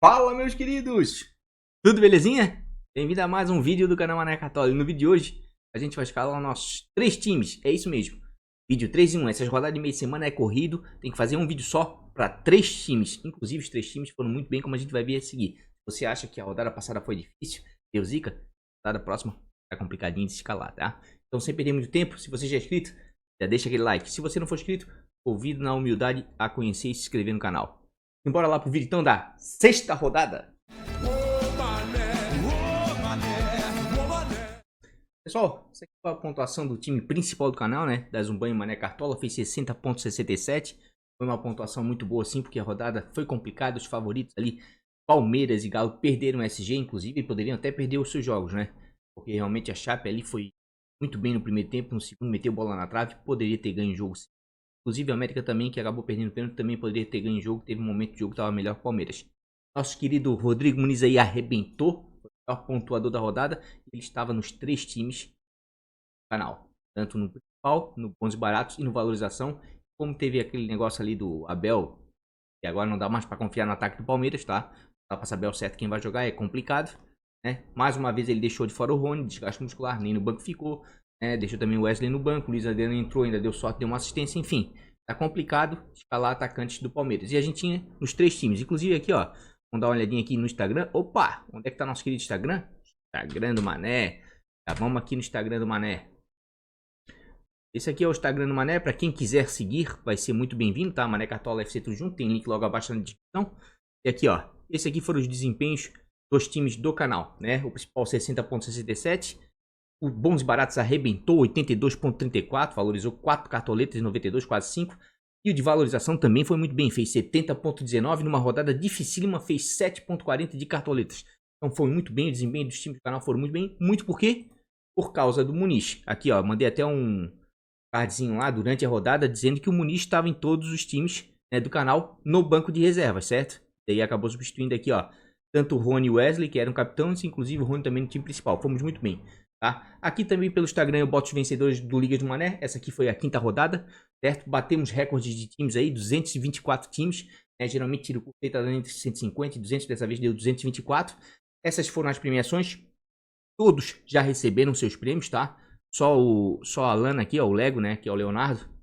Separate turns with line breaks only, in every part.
Fala, meus queridos! Tudo belezinha? Bem-vindo a mais um vídeo do canal Mané Católico. No vídeo de hoje, a gente vai escalar nossos 3 times. É isso mesmo. Vídeo 3 em 1. Essas rodadas de meio de semana é corrido. Tem que fazer um vídeo só para 3 times. Inclusive, os 3 times foram muito bem, como a gente vai ver a seguir. Se você acha que a rodada passada foi difícil, deu zica, a rodada próxima tá complicadinho de se escalar, tá? Então, sem perder muito tempo, se você já é inscrito, já deixa aquele like. Se você não for inscrito, convido na humildade a conhecer e se inscrever no canal. Bora lá pro vídeo então da 6ª rodada. Pessoal, essa aqui foi a pontuação do time principal do canal, né? Da Zumbanho Mané Cartola, fez 60.67. Foi uma pontuação muito boa sim, porque a rodada foi complicada. Os favoritos ali, Palmeiras e Galo, perderam o SG, inclusive, e poderiam até perder os seus jogos, né? Porque realmente a Chape ali foi muito bem no primeiro tempo, no segundo meteu bola na trave, poderia ter ganho o jogo sim. Inclusive a América também, que acabou perdendo o pênalti, também poderia ter ganho o jogo. Teve um momento do jogo que estava melhor que o Palmeiras. Nosso querido Rodrigo Muniz aí arrebentou. Foi o maior pontuador da rodada. Ele estava nos 3 times do canal. Tanto no principal, no bons e baratos e no valorização. Como teve aquele negócio ali do Abel, que agora não dá mais para confiar no ataque do Palmeiras, tá? Não dá para saber ao certo quem vai jogar, é complicado, né? Mais uma vez ele deixou de fora o Rony, desgaste muscular, nem no banco ficou. Deixou também o Wesley no banco, o Luiz Adriano entrou, ainda deu sorte, deu uma assistência, enfim. Tá complicado escalar atacantes do Palmeiras. E a gente tinha nos 3 times, inclusive aqui, ó. Vamos dar uma olhadinha aqui no Instagram. Opa, onde é que tá nosso querido Instagram? Instagram do Mané. Tá, vamos aqui no Instagram do Mané. Esse aqui é o Instagram do Mané, para quem quiser seguir, vai ser muito bem-vindo, tá? Mané Cartola FC tudo junto, tem link logo abaixo na descrição. E aqui, ó, esse aqui foram os desempenhos dos times do canal, né? O principal 60.67. O Bons e Baratos arrebentou 82.34, valorizou 4 cartoletas e 92, quase 5. E o de valorização também foi muito bem, fez 70.19 numa rodada dificílima, fez 7.40 de cartoletas. Então foi muito bem, o desempenho dos times do canal foram muito bem. Muito por quê? Por causa do Muniz. Aqui, ó, mandei até um cardzinho lá durante a rodada dizendo que o Muniz estava em todos os times, né, do canal no banco de reservas, certo? Daí acabou substituindo aqui, ó, tanto o Rony e o Wesley, que eram capitães, inclusive o Rony também no time principal. Fomos muito bem. Tá? Aqui também pelo Instagram eu boto os vencedores do Liga de Mané. Essa aqui foi a 5ª rodada, certo? Batemos recordes de times aí, 224 times, né? Geralmente tiro curto tá dando entre 150 e 200, dessa vez deu 224. Essas foram as premiações. Todos já receberam seus prêmios, tá? Só a Lana aqui, ó, o Lego, né, que é o Leonardo,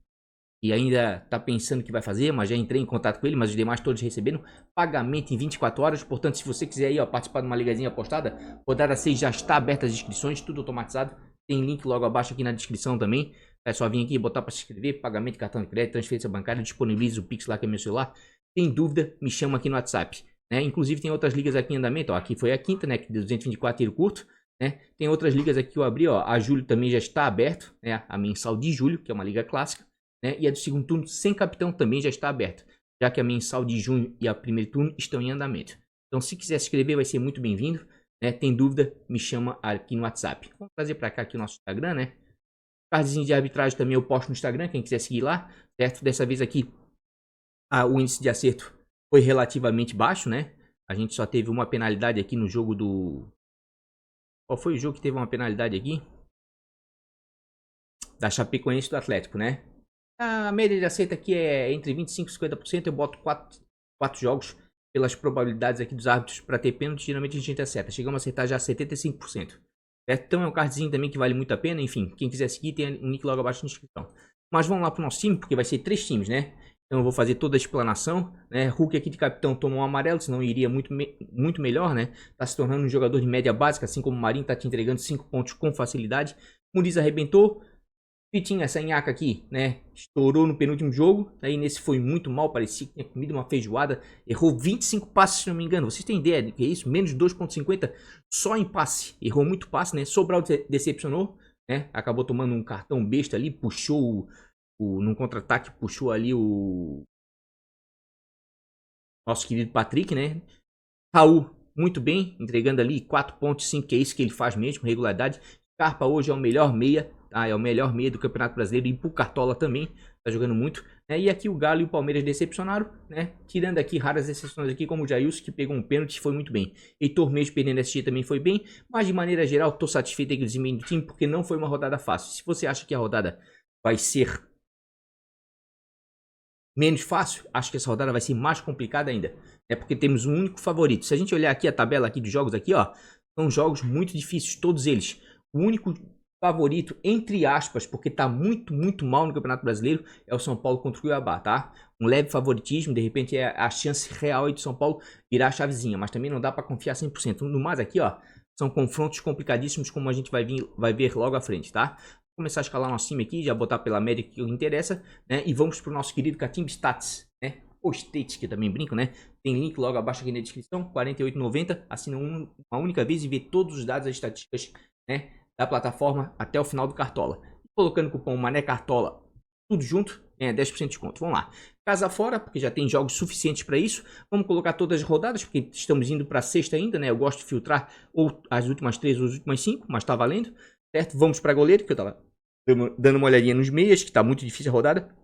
e ainda tá pensando que vai fazer, mas já entrei em contato com ele, mas os demais todos receberam pagamento em 24 horas, portanto, se você quiser aí, ó, participar de uma ligazinha apostada, rodada 6 já está aberta as inscrições, tudo automatizado, tem link logo abaixo aqui na descrição também, é só vir aqui e botar para se inscrever, pagamento de cartão de crédito, transferência bancária, disponibiliza o Pix lá que é meu celular, tem dúvida, me chama aqui no WhatsApp, né, inclusive tem outras ligas aqui em andamento, ó, aqui foi a 5ª, né, que deu 224 tiro curto, né, tem outras ligas aqui que eu abri, ó, a julho também já está aberto, né, a mensal de julho, que é uma liga clássica, né? E a do segundo turno sem capitão também já está aberta, já que a mensal de junho e a primeiro turno estão em andamento. Então, se quiser se inscrever, vai ser muito bem-vindo, né? Tem dúvida, me chama aqui no WhatsApp. Vamos trazer para cá aqui o nosso Instagram, né? Cardzinho de arbitragem também eu posto no Instagram, quem quiser seguir lá, certo? Dessa vez aqui, o índice de acerto foi relativamente baixo, né? A gente só teve uma penalidade aqui no jogo do... Qual foi o jogo que teve uma penalidade aqui? Da Chapecoense e do Atlético, né? A média de acerto aqui é entre 25% e 50%. Eu boto 4 jogos pelas probabilidades aqui dos árbitros para ter pênalti. Geralmente a gente acerta. Chegamos a acertar já 75%. Certo? Então é um cardzinho também que vale muito a pena. Enfim, quem quiser seguir tem o link logo abaixo na descrição. Mas vamos lá para o nosso time, porque vai ser 3 times, né? Então eu vou fazer toda a explanação, né? Hulk aqui de capitão tomou um amarelo, senão iria muito melhor, né? Tá se tornando um jogador de média básica, assim como o Marinho tá te entregando 5 pontos com facilidade. Muniz arrebentou. Vitinho, essa nhaca aqui, né, estourou no penúltimo jogo, aí nesse foi muito mal, parecia que tinha comido uma feijoada, errou 25 passes, se não me engano, vocês têm ideia do que é isso? Menos 2.50 só em passe, errou muito passe, né, Sobral decepcionou, né, acabou tomando um cartão besta ali, puxou num contra-ataque, puxou ali o nosso querido Patrick, né, Raul, muito bem, entregando ali 4.5, que é isso que ele faz mesmo, regularidade. Scarpa hoje é o melhor meia, tá? É o melhor meia do Campeonato Brasileiro e pro Cartola também, tá jogando muito, né? E aqui o Galo e o Palmeiras decepcionaram, né? Tirando aqui raras exceções aqui, como o Jailson, que pegou um pênalti, foi muito bem. Heitor Mesmo perdendo SG também foi bem, mas de maneira geral tô satisfeito com o desempenho do time, porque não foi uma rodada fácil. Se você acha que a rodada vai ser menos fácil, acho que essa rodada vai ser mais complicada ainda. É porque temos um único favorito. Se a gente olhar aqui a tabela aqui dos jogos aqui, ó, são jogos muito difíceis, todos eles. O único favorito, entre aspas, porque tá muito mal no Campeonato Brasileiro, é o São Paulo contra o Cuiabá, tá? Um leve favoritismo, de repente é a chance real aí de São Paulo virar a chavezinha, mas também não dá para confiar 100%. No mais aqui, ó, são confrontos complicadíssimos, como a gente vai ver logo à frente, tá? Vou começar a escalar nosso time aqui, já botar pela média que interessa, né? E vamos pro nosso querido Catimba Stats, né? Ou States, que eu também brinco, né? Tem link logo abaixo aqui na descrição, R$ 48,90. Assina uma única vez e vê todos os dados, as estatísticas, né, da plataforma até o final do Cartola. Colocando o cupom Mané Cartola, tudo junto, é 10% de desconto. Vamos lá. Casa fora, porque já tem jogos suficientes para isso. Vamos colocar todas as rodadas, porque estamos indo para a sexta ainda, né? Eu gosto de filtrar ou as últimas 3 ou as últimas 5, mas tá valendo, certo? Vamos para goleiro, que eu tava dando uma olhadinha nos meias, que tá muito difícil a rodada.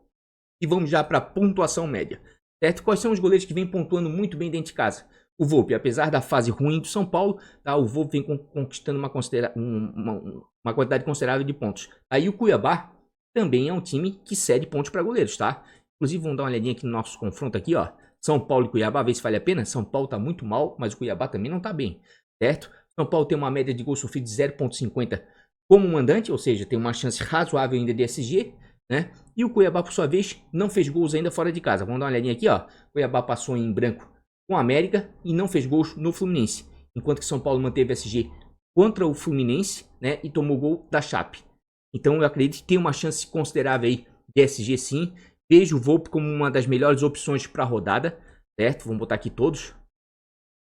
E vamos já para pontuação média. Certo? Quais são os goleiros que vêm pontuando muito bem dentro de casa? O Volpi, apesar da fase ruim do São Paulo, tá? O Volpi vem conquistando uma quantidade considerável de pontos. Aí o Cuiabá também é um time que cede pontos para goleiros, tá? Inclusive, vamos dar uma olhadinha aqui no nosso confronto aqui, ó. São Paulo e Cuiabá, ver se vale a pena. São Paulo tá muito mal, mas o Cuiabá também não tá bem, certo? São Paulo tem uma média de gols sofridos de 0,50 como mandante, ou seja, tem uma chance razoável ainda de SG, né? E o Cuiabá, por sua vez, não fez gols ainda fora de casa. Vamos dar uma olhadinha aqui, ó. O Cuiabá passou em branco com o América e não fez gols no Fluminense. Enquanto que São Paulo manteve SG contra o Fluminense, né? E tomou gol da Chape. Então eu acredito que tem uma chance considerável aí de SG sim. Vejo o Volpi como uma das melhores opções para a rodada, certo? Vamos botar aqui todos.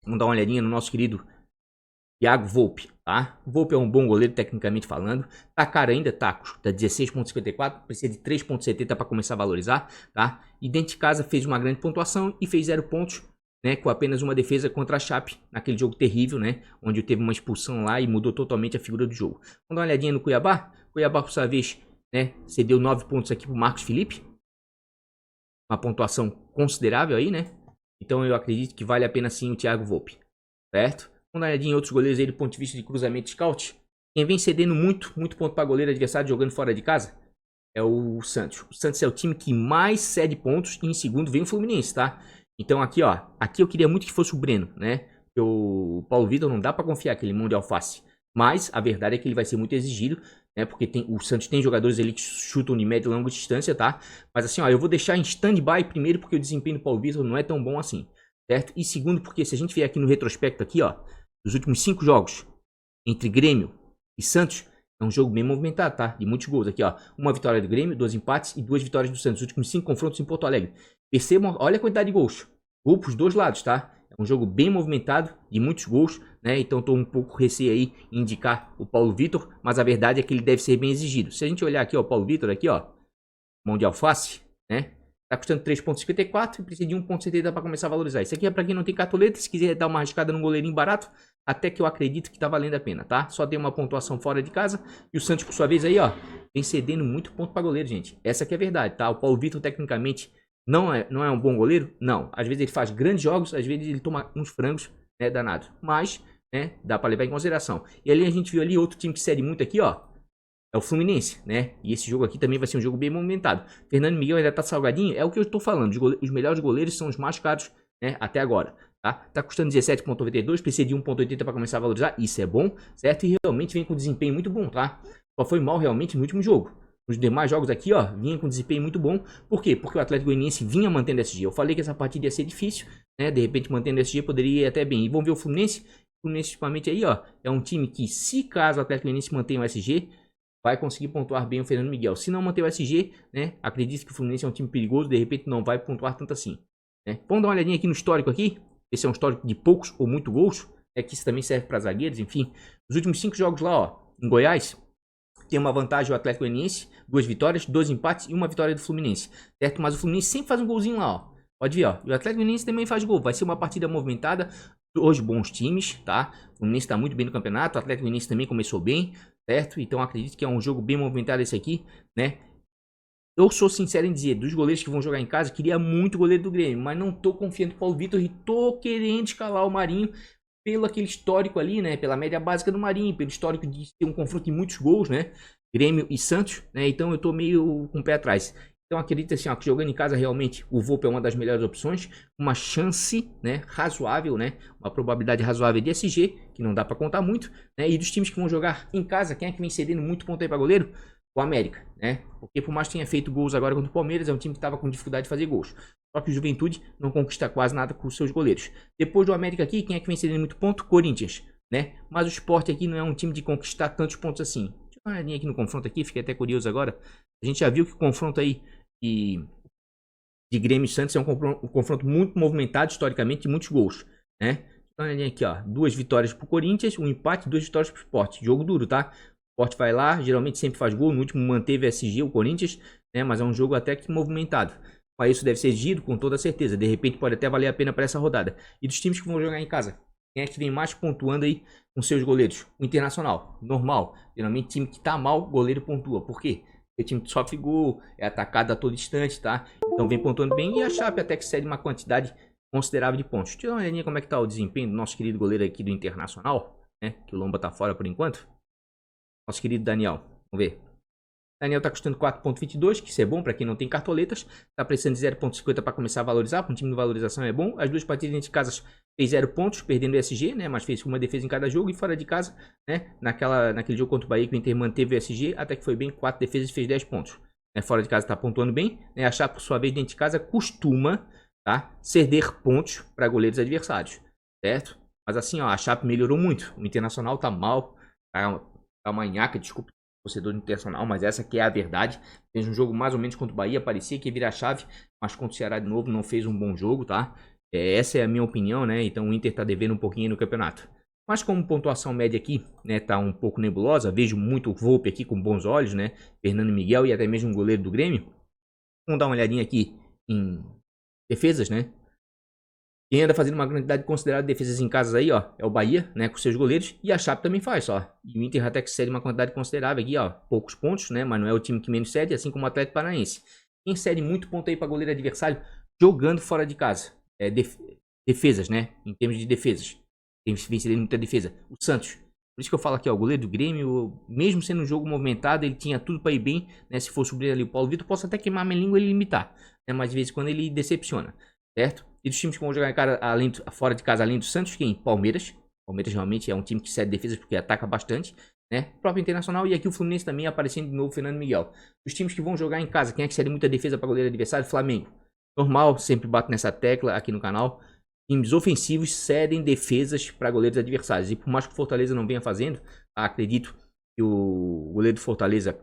Vamos dar uma olhadinha no nosso querido Thiago Volpi, tá? O Volpi é um bom goleiro, tecnicamente falando. Tá caro ainda, tá 16,54, precisa de 3,70 para começar a valorizar, tá? E dentro de casa fez uma grande pontuação e fez 0 pontos, né? Com apenas uma defesa contra a Chape, naquele jogo terrível, né? Onde teve uma expulsão lá e mudou totalmente a figura do jogo. Vamos dar uma olhadinha no Cuiabá. Cuiabá, por sua vez, né? Cedeu 9 pontos aqui pro Marcos Felipe. Uma pontuação considerável aí, né? Então eu acredito que vale a pena sim o Thiago Volpi, certo? Vamos dar uma olhadinha em outros goleiros aí do ponto de vista de cruzamento scout. Quem vem cedendo muito ponto para goleiro adversário jogando fora de casa é o Santos. O Santos é o time que mais cede pontos e em segundo vem o Fluminense, tá? Então aqui, ó, aqui eu queria muito que fosse o Breno, né? Porque o Paulo Vitor não dá para confiar aquele mão de alface. Mas a verdade é que ele vai ser muito exigido, né? Porque o Santos tem jogadores ali que chutam de média e longa distância, tá? Mas assim, ó, eu vou deixar em stand-by primeiro porque o desempenho do Paulo Vitor não é tão bom assim, certo? E segundo porque se a gente vier aqui no retrospecto aqui, ó, dos últimos 5 jogos entre Grêmio e Santos, é um jogo bem movimentado, tá? De muitos gols aqui, ó. Uma vitória do Grêmio, 2 empates e 2 vitórias do Santos. Os últimos 5 confrontos em Porto Alegre. Percebam, olha a quantidade de gols. Gol pros dois lados, tá? É um jogo bem movimentado, de muitos gols, né? Então tô um pouco receio aí em indicar o Paulo Vitor, mas a verdade é que ele deve ser bem exigido. Se a gente olhar aqui, ó, o Paulo Vitor aqui, ó, mão de alface, né? Tá custando 3,54 e precisa de 1,70 para começar a valorizar. Isso aqui é para quem não tem cartoleta, se quiser dar uma arriscada num goleirinho barato, até que eu acredito que tá valendo a pena, tá? Só tem uma pontuação fora de casa e o Santos, por sua vez, aí, ó, vem cedendo muito ponto para goleiro, gente. Essa aqui é a verdade, tá? O Paulo Vitor, tecnicamente, não é um bom goleiro? Não. Às vezes ele faz grandes jogos, às vezes ele toma uns frangos, né, danados. Mas, né, dá para levar em consideração. E ali a gente viu ali outro time que cede muito aqui, ó. É o Fluminense, né? E esse jogo aqui também vai ser um jogo bem movimentado. Fernando Miguel ainda tá salgadinho, é o que eu tô falando. Os melhores goleiros são os mais caros, né? Até agora, tá? Tá custando 17,92, precisa de 1,80 para começar a valorizar. Isso é bom, certo? E realmente vem com desempenho muito bom, tá? Só foi mal realmente no último jogo. Nos demais jogos aqui, ó, vinha com desempenho muito bom. Por quê? Porque o Atlético Goianiense vinha mantendo SG. Eu falei que essa partida ia ser difícil, né? De repente, mantendo SG poderia ir até bem. E vamos ver o Fluminense. O Fluminense, principalmente aí, ó, é um time que, se caso o Atlético Goianiense mantenha o SG, vai conseguir pontuar bem o Fernando Miguel. Se não manter o SG, né? Acredito que o Fluminense é um time perigoso, de repente não vai pontuar tanto assim, né? Vamos dar uma olhadinha aqui no histórico aqui. Esse é um histórico de poucos ou muito gols, é que isso também serve para zagueiros, enfim. Os últimos 5 jogos lá, ó, em Goiás, tem uma vantagem o Atlético Goianiense, 2 vitórias, 2 empates e 1 vitória do Fluminense, certo? Mas o Fluminense sempre faz um golzinho lá, ó. Pode ver, ó. E o Atlético Goianiense também faz gol. Vai ser uma partida movimentada. Dois bons times, tá? O Fluminense está muito bem no campeonato. O Atlético Goianiense também começou bem, certo? Então acredito que é um jogo bem movimentado esse aqui, né? Eu sou sincero em dizer, dos goleiros que vão jogar em casa, queria muito o goleiro do Grêmio, mas não tô confiando no Paulo Vitor e tô querendo escalar o Marinho pelo aquele histórico ali, né? Pela média básica do Marinho, pelo histórico de ter um confronto de muitos gols, né? Grêmio e Santos, né? Então eu tô meio com o pé atrás. Então acredito assim, ó, que jogando em casa realmente o Volpe é uma das melhores opções, uma chance, né, razoável, né, uma probabilidade razoável de SG, que não dá para contar muito, né, e dos times que vão jogar em casa, quem é que vem cedendo muito ponto aí para goleiro? O América, né, porque por mais que tenha feito gols agora contra o Palmeiras, é um time que estava com dificuldade de fazer gols. Só que o Juventude não conquista quase nada com os seus goleiros. Depois do América aqui, quem é que vem cedendo muito ponto? Corinthians, né, mas o Sport aqui não é um time de conquistar tantos pontos assim. Deixa eu dar uma olhadinha aqui no confronto aqui, fiquei até curioso agora. A gente já viu que o confronto aí de Grêmio e Santos é um confronto muito movimentado historicamente, de muitos gols, né? Então, olha aqui, ó, 2 vitórias pro Corinthians, um empate, 2 vitórias pro Sport. Jogo duro, tá? O Sport vai lá, geralmente sempre faz gol, no último manteve SG, o Corinthians, né? Mas é um jogo até que movimentado. Mas isso deve ser exigido com toda certeza. De repente pode até valer a pena para essa rodada. E dos times que vão jogar em casa, quem é que vem mais pontuando aí com seus goleiros? O Internacional, normal. Geralmente time que tá mal, goleiro pontua. Por quê? O time que sofre gol, é atacado a todo instante, tá? Então vem pontuando bem e a Chape até que cede uma quantidade considerável de pontos. Deixa eu dar uma olhadinha como é que tá o desempenho do nosso querido goleiro aqui do Internacional, né? Que o Lomba tá fora por enquanto. Nosso querido Daniel, vamos ver. Daniel tá custando 4.22, que isso é bom para quem não tem cartoletas. Tá precisando de 0.50 para começar a valorizar. Para um time de valorização é bom. As duas partidas dentro de casa fez 0 pontos, perdendo o SG, né? Mas fez uma defesa em cada jogo. E fora de casa, né? Naquele jogo contra o Bahia, que o Inter manteve o SG, até que foi bem, 4 defesas e fez 10 pontos. Né? Fora de casa tá pontuando bem. Né? A Chape, por sua vez, dentro de casa, costuma, tá, ceder pontos para goleiros adversários. Certo? Mas assim, ó, a Chape melhorou muito. O Internacional tá mal. Tá uma nhaca, desculpa, torcedor Internacional, mas essa que é a verdade. Fez um jogo mais ou menos contra o Bahia, parecia que ia virar chave, mas contra o Ceará de novo não fez um bom jogo, tá? Essa é a minha opinião, né? Então o Inter tá devendo um pouquinho no campeonato. Mas como pontuação média aqui, né, tá um pouco nebulosa, vejo muito o Volpe aqui com bons olhos, né? Fernando Miguel e até mesmo um goleiro do Grêmio. Vamos dar uma olhadinha aqui em defesas, né? Quem anda fazendo uma quantidade considerável de defesas em casa aí, ó, é o Bahia, né, com seus goleiros. E a Chape também faz, ó. E o Inter até que cede uma quantidade considerável aqui, ó. Poucos pontos, né, mas não é o time que menos cede, assim como o Atlético Paranaense. Quem cede muito ponto aí para goleiro adversário jogando fora de casa. Defesas, né, em termos de defesas. Tem vem cedendo muita defesa. O Santos. Por isso que eu falo aqui, ó, o goleiro do Grêmio, mesmo sendo um jogo movimentado, ele tinha tudo para ir bem, né, se for subir ali o Paulo Vitor, posso até queimar minha língua e ele limitar, né, mas de vez em quando ele decepciona, certo? E dos times que vão jogar em cara, fora de casa, além do Santos, quem? Palmeiras. Palmeiras realmente é um time que cede defesas porque ataca bastante, né? O próprio Internacional e aqui o Fluminense também aparecendo de novo, Fernando Miguel. Os times que vão jogar em casa, quem é que cede muita defesa para goleiro adversário? Flamengo. Normal, sempre bato nessa tecla aqui no canal. Times ofensivos cedem defesas para goleiros adversários. E por mais que o Fortaleza não venha fazendo, acredito que o goleiro do Fortaleza,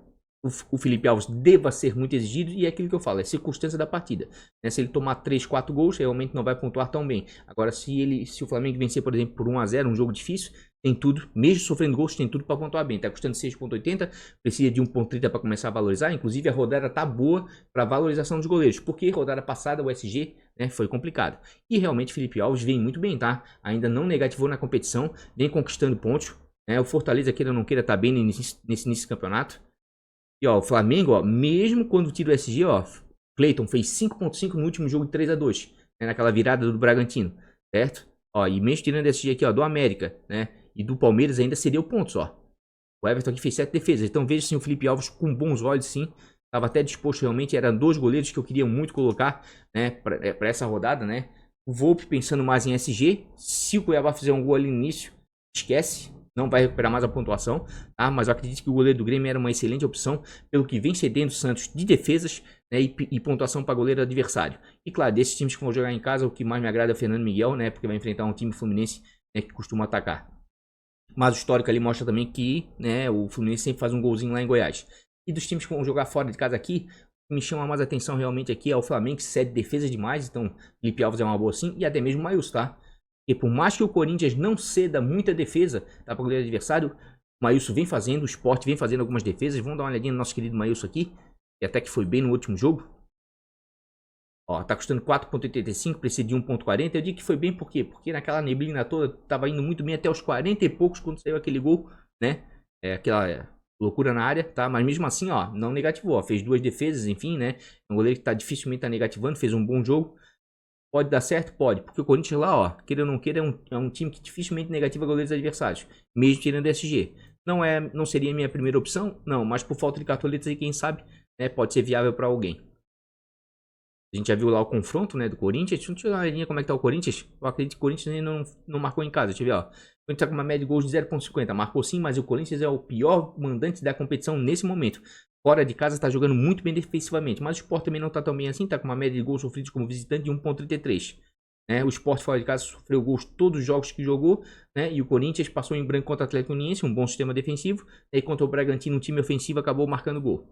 o Felipe Alves, deva ser muito exigido. E é aquilo que eu falo, é circunstância da partida, né? Se ele tomar 3, 4 gols, realmente não vai pontuar tão bem. Agora, se o Flamengo vencer, por exemplo, por 1 a 0, um jogo difícil, tem tudo, mesmo sofrendo gols, tem tudo para pontuar bem. Tá custando 6.80, precisa de 1.30 para começar a valorizar. Inclusive, a rodada tá boa para valorização dos goleiros, porque rodada passada o SG, né, foi complicado. E realmente, Felipe Alves vem muito bem, tá? Ainda não negativou na competição, vem conquistando pontos, né? O Fortaleza, queira ou não queira, tá bem nesse início do campeonato. E ó, o Flamengo, ó, mesmo quando tira o SG, ó, Cleiton fez 5.5 no último jogo de 3-2, né, naquela virada do Bragantino, certo? Ó, e mesmo tirando o SG aqui, ó, do América, né, e do Palmeiras ainda cedeu pontos, ó. O Everton aqui fez 7 defesas, então veja sim o Felipe Alves com bons olhos, sim. Tava até disposto realmente, eram 2 goleiros que eu queria muito colocar, né, pra essa rodada, né. O Volpe pensando mais em SG, se o Cuiabá fizer um gol ali no início, esquece. Não vai recuperar mais a pontuação, tá? Mas eu acredito que o goleiro do Grêmio era uma excelente opção, pelo que vem cedendo o Santos de defesas, né, e pontuação para goleiro adversário. E claro, desses times que vão jogar em casa, o que mais me agrada é o Fernando Miguel, né? Porque vai enfrentar um time Fluminense, né, que costuma atacar. Mas o histórico ali mostra também que, né, o Fluminense sempre faz um golzinho lá em Goiás. E dos times que vão jogar fora de casa aqui, o que me chama mais atenção realmente aqui é o Flamengo, que cede defesa demais. Então, Felipe Alves é uma boa sim, e até mesmo o Maílson, tá? E por mais que o Corinthians não ceda muita defesa, tá, para o goleiro adversário, o Maílson vem fazendo, o Sport vem fazendo algumas defesas. Vamos dar uma olhadinha no nosso querido Maílson aqui, que até que foi bem no último jogo. Ó, tá custando 4.85, precisa de 1.40. Eu digo que foi bem por quê? Porque naquela neblina toda, tava indo muito bem até os 40 e poucos quando saiu aquele gol, né? Aquela loucura na área, tá? Mas mesmo assim, ó, não negativou, ó, fez 2 defesas, enfim, né? É um goleiro que tá dificilmente tá negativando, fez um bom jogo. Pode dar certo? Pode, porque o Corinthians lá, ó, queira ou não queira, é um time que dificilmente negativa goleiros adversários, mesmo tirando SG. Não seria a minha primeira opção? Não, mas por falta de cartoletas aí, quem sabe, né, pode ser viável para alguém. A gente já viu lá o confronto, né, do Corinthians. Deixa eu dar uma olhadinha como é que tá o Corinthians. Eu acredito que o Corinthians ainda não marcou em casa. Deixa eu ver, ó. O Corinthians tá com uma média de gols de 0,50. Marcou sim, mas o Corinthians é o pior mandante da competição nesse momento. Fora de casa tá jogando muito bem defensivamente. Mas o Sport também não tá tão bem assim. Tá com uma média de gols sofridos como visitante de 1,33. Né? O Sport fora de casa sofreu gols todos os jogos que jogou. Né? E o Corinthians passou em branco contra o Atlético Uniense. Um bom sistema defensivo. E contra o Bragantino, um time ofensivo, acabou marcando gol.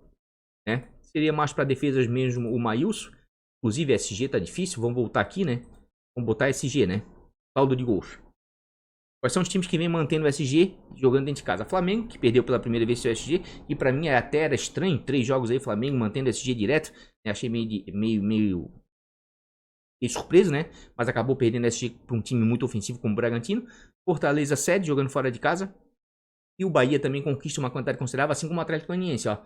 Né? Seria mais para defesas mesmo o Maílson. Inclusive, SG tá difícil. Vamos voltar aqui, né? Vamos botar SG, né? Saldo de gols. Quais são os times que vem mantendo o SG jogando dentro de casa? Flamengo, que perdeu pela primeira vez seu SG. E pra mim até era estranho. 3 jogos aí, Flamengo mantendo o SG direto. Achei meio surpreso, né? Mas acabou perdendo o SG pra um time muito ofensivo como o Bragantino. Fortaleza cede, jogando fora de casa. E o Bahia também conquista uma quantidade considerável, assim como o Atlético Paranaense, ó.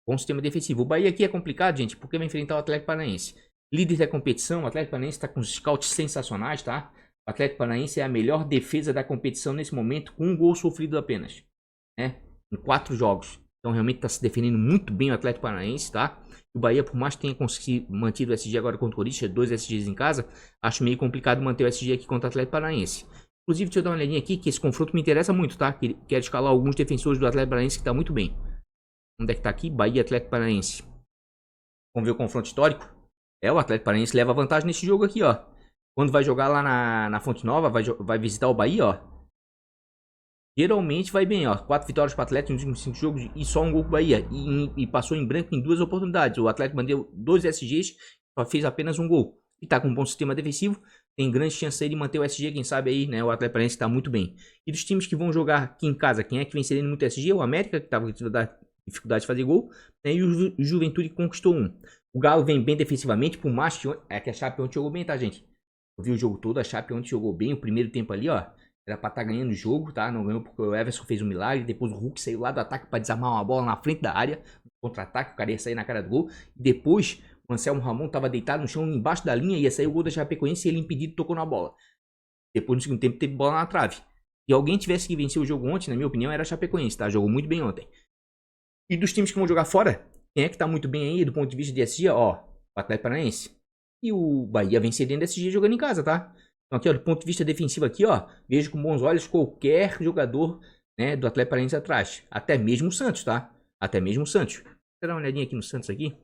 Bom sistema defensivo. O Bahia aqui é complicado, gente, porque vai enfrentar o Atlético Paranaense. Líder da competição, o Atlético Paranaense está com scouts sensacionais, tá? O Atlético Paranaense é a melhor defesa da competição nesse momento, com um gol sofrido apenas, né? Em 4 jogos. Então realmente está se defendendo muito bem o Atlético Paranaense, tá? O Bahia, por mais que tenha conseguido mantido o SG agora contra o Corinthians, 2 SGs em casa, acho meio complicado manter o SG aqui contra o Atlético Paranaense. Inclusive, deixa eu dar uma olhadinha aqui, que esse confronto me interessa muito, tá? Quero escalar alguns defensores do Atlético Paranaense que está muito bem. Onde é que tá aqui? Bahia e Atlético Paranaense. Vamos ver o confronto histórico. O Atlético Paranaense leva vantagem nesse jogo aqui, ó. Quando vai jogar lá na Fonte Nova, vai visitar o Bahia, ó. Geralmente vai bem, ó. 4 vitórias para o Atlético nos últimos 5 jogos e só um gol pro Bahia. E passou em branco em 2 oportunidades. O Atlético mandou 2 SGs, só fez apenas um gol. E tá com um bom sistema defensivo. Tem grande chance aí de manter o SG, quem sabe aí, né? O Atlético Paranaense tá muito bem. E dos times que vão jogar aqui em casa, quem é que vem cedendo muito SG? O América, que tava com dificuldade de fazer gol, né? E o Juventude conquistou um. O Galo vem bem defensivamente, por mais que a Chape ontem jogou bem, tá, gente? Eu vi o jogo todo, a Chape ontem jogou bem, o primeiro tempo ali, ó, era pra estar ganhando o jogo, tá? Não ganhou porque o Everson fez um milagre, depois o Hulk saiu lá do ataque pra desarmar uma bola na frente da área, contra-ataque, o cara ia sair na cara do gol, e depois o Anselmo Ramon tava deitado no chão, embaixo da linha, ia sair o gol da Chapecoense e ele impedido tocou na bola. Depois no segundo tempo teve bola na trave. Se alguém tivesse que vencer o jogo ontem, na minha opinião, era a Chapecoense, tá? Jogou muito bem ontem. E dos times que vão jogar fora, quem é que tá muito bem aí do ponto de vista de SG? Ó, o Atlético Paranaense. E o Bahia vem cedendo SG jogando em casa, tá? Então aqui, ó, do ponto de vista defensivo aqui, ó, vejo com bons olhos qualquer jogador, né, do Atlético Paranaense atrás. Até mesmo o Santos, tá? Até mesmo o Santos. Deixa eu dar uma olhadinha aqui no Santos aqui.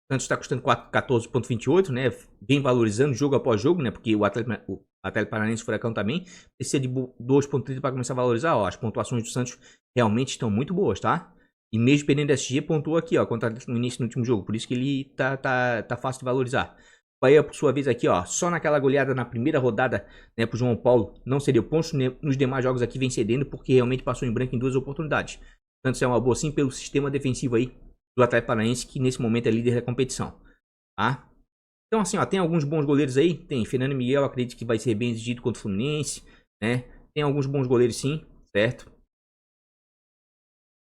O Santos está custando 14,28, né? Vem valorizando jogo após jogo, né? Porque o Atlético Paranaense Furacão também precisa de 2,30 para começar a valorizar. Ó, as pontuações do Santos realmente estão muito boas, tá? E mesmo perdendo SG, pontuou aqui, ó, contra no início do último jogo. Por isso que ele tá fácil de valorizar. O Bahia, por sua vez, aqui, ó, só naquela goleada na primeira rodada, né, pro João Paulo, não cedeu pontos. Nos demais jogos aqui vem cedendo, porque realmente passou em branco em 2 oportunidades. O Santos é uma boa sim pelo sistema defensivo aí do Atlético Paranaense, que nesse momento é líder da competição, tá? Então assim, ó, tem alguns bons goleiros aí, tem Fernando Miguel, acredito que vai ser bem exigido contra o Fluminense, né? Tem alguns bons goleiros sim, certo?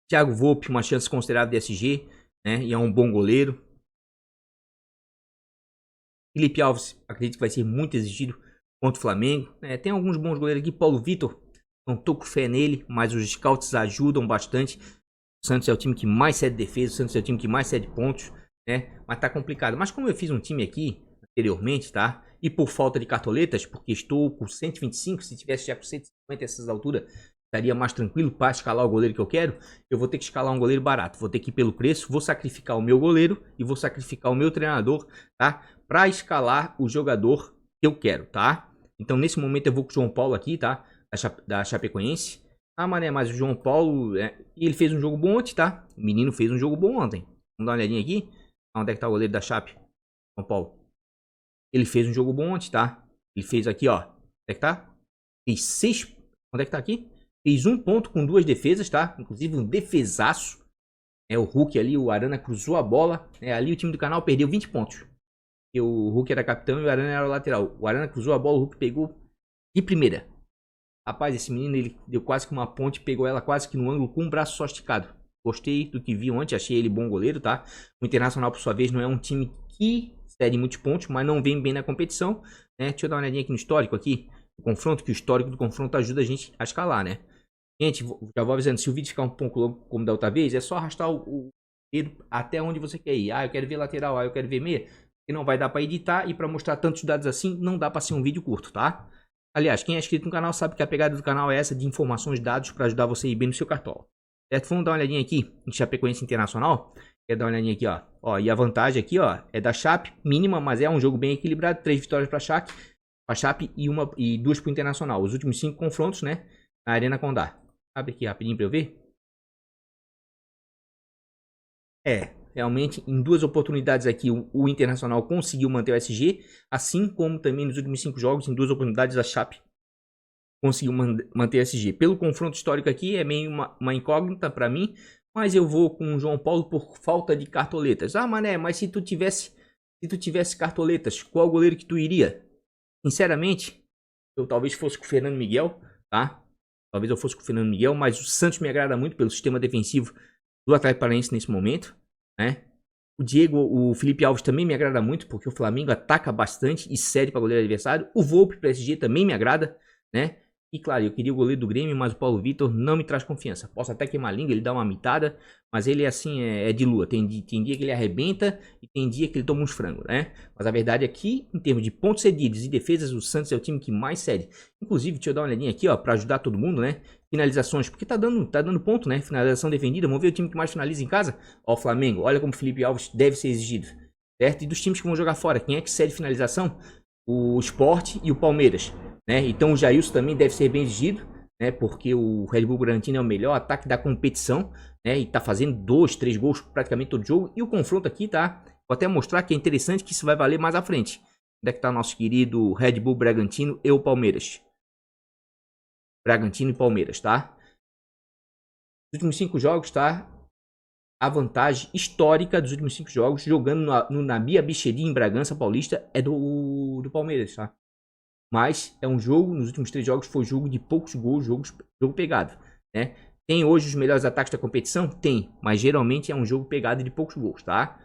Thiago Volpe, uma chance considerável de SG, né? E é um bom goleiro. Felipe Alves, acredito que vai ser muito exigido contra o Flamengo, né? Tem alguns bons goleiros aqui, Paulo Vitor, não tô com fé nele, mas os scouts ajudam bastante. O Santos é o time que mais cede defesa, o Santos é o time que mais cede pontos, né? Mas tá complicado. Mas como eu fiz um time aqui anteriormente, tá? E por falta de cartoletas, porque estou com 125, se tivesse já com 150 essas alturas, estaria mais tranquilo para escalar o goleiro que eu quero. Eu vou ter que escalar um goleiro barato, vou ter que ir pelo preço, vou sacrificar o meu goleiro e vou sacrificar o meu treinador, tá? Para escalar o jogador que eu quero, tá? Então nesse momento eu vou com o João Paulo aqui, tá? Da Chapecoense. Ah, mané, mas o João Paulo, ele fez um jogo bom ontem, tá? O menino fez um jogo bom ontem. Vamos dar uma olhadinha aqui. Onde é que tá o goleiro da Chape? João Paulo. Ele fez um jogo bom ontem, tá? Ele fez aqui, ó. Onde é que tá? Fez 6. Onde é que tá aqui? Fez 1 ponto com 2 defesas, tá? Inclusive um defesaço. O Hulk ali, o Arana cruzou a bola. Ali o time do canal perdeu 20 pontos. E o Hulk era capitão e o Arana era o lateral. O Arana cruzou a bola, o Hulk pegou de primeira. Rapaz, esse menino, ele deu quase que uma ponte, pegou ela quase que no ângulo com o braço só esticado. Gostei do que vi ontem, achei ele bom goleiro, tá? O Internacional, por sua vez, não é um time que cede muitos pontos, mas não vem bem na competição, né? Deixa eu dar uma olhadinha aqui no histórico aqui, do confronto, que o histórico do confronto ajuda a gente a escalar, né? Gente, já vou avisando, se o vídeo ficar um pouco longo como da outra vez, é só arrastar o até onde você quer ir. Ah, eu quero ver lateral, ah, eu quero ver meia. E não vai dar para editar e para mostrar tantos dados assim, não dá para ser um vídeo curto, tá? Aliás, quem é inscrito no canal sabe que a pegada do canal é essa de informações, dados para ajudar você a ir bem no seu cartola. Certo? Vamos dar uma olhadinha aqui em Chapecoense Internacional. Quer dar uma olhadinha aqui, ó. Ó, e a vantagem aqui, ó, é da Chape, mínima, mas é um jogo bem equilibrado. 3 vitórias para a Chape e 2 para o Internacional. Os últimos 5 confrontos, né, na Arena Condá. Abre aqui rapidinho para eu ver. Realmente, em 2 oportunidades aqui, o Internacional conseguiu manter o SG, assim como também nos últimos 5 jogos, em 2 oportunidades, a Chape conseguiu manter o SG. Pelo confronto histórico aqui, é meio uma incógnita para mim, mas eu vou com o João Paulo por falta de cartoletas. Ah, mané, mas se tu tivesse cartoletas, qual goleiro que tu iria? Sinceramente, eu talvez fosse com o Fernando Miguel, tá? Talvez eu fosse com o Fernando Miguel, mas o Santos me agrada muito pelo sistema defensivo do Atlético Paranaense nesse momento, né? O Felipe Alves também me agrada muito, porque o Flamengo ataca bastante e cede para goleiro adversário. O Volpi para SG também me agrada, né? E claro, eu queria o goleiro do Grêmio, mas o Paulo Vitor não me traz confiança. Posso até queimar a língua, ele dá uma mitada, mas ele assim é de lua. Tem dia que ele arrebenta e tem dia que ele toma uns frangos, né? Mas a verdade é que, em termos de pontos cedidos e defesas, o Santos é o time que mais cede. Inclusive, deixa eu dar uma olhadinha aqui, ó, para ajudar todo mundo, né? Finalizações, porque tá dando ponto, né? Finalização defendida. Vamos ver o time que mais finaliza em casa. Ó, o Flamengo. Olha como o Felipe Alves deve ser exigido, certo? E dos times que vão jogar fora, quem é que cede finalização? O Sport e o Palmeiras, né? Então o Jailson também deve ser bem exigido, né? Porque o Red Bull Bragantino é o melhor ataque da competição, né? E tá fazendo 2, 3 gols praticamente todo jogo. E o confronto aqui, tá? Vou até mostrar que é interessante, que isso vai valer mais à frente. Onde é que tá nosso querido Red Bull Bragantino e o Palmeiras? Bragantino e Palmeiras, tá? Os últimos 5 jogos, tá? A vantagem histórica dos últimos 5 jogos, jogando na Bia Bichedi em Bragança Paulista, é do Palmeiras, tá? Mas é um jogo, nos últimos 3 jogos foi jogo de poucos gols, jogo pegado, né? Tem hoje os melhores ataques da competição? Tem, mas geralmente é um jogo pegado de poucos gols, tá?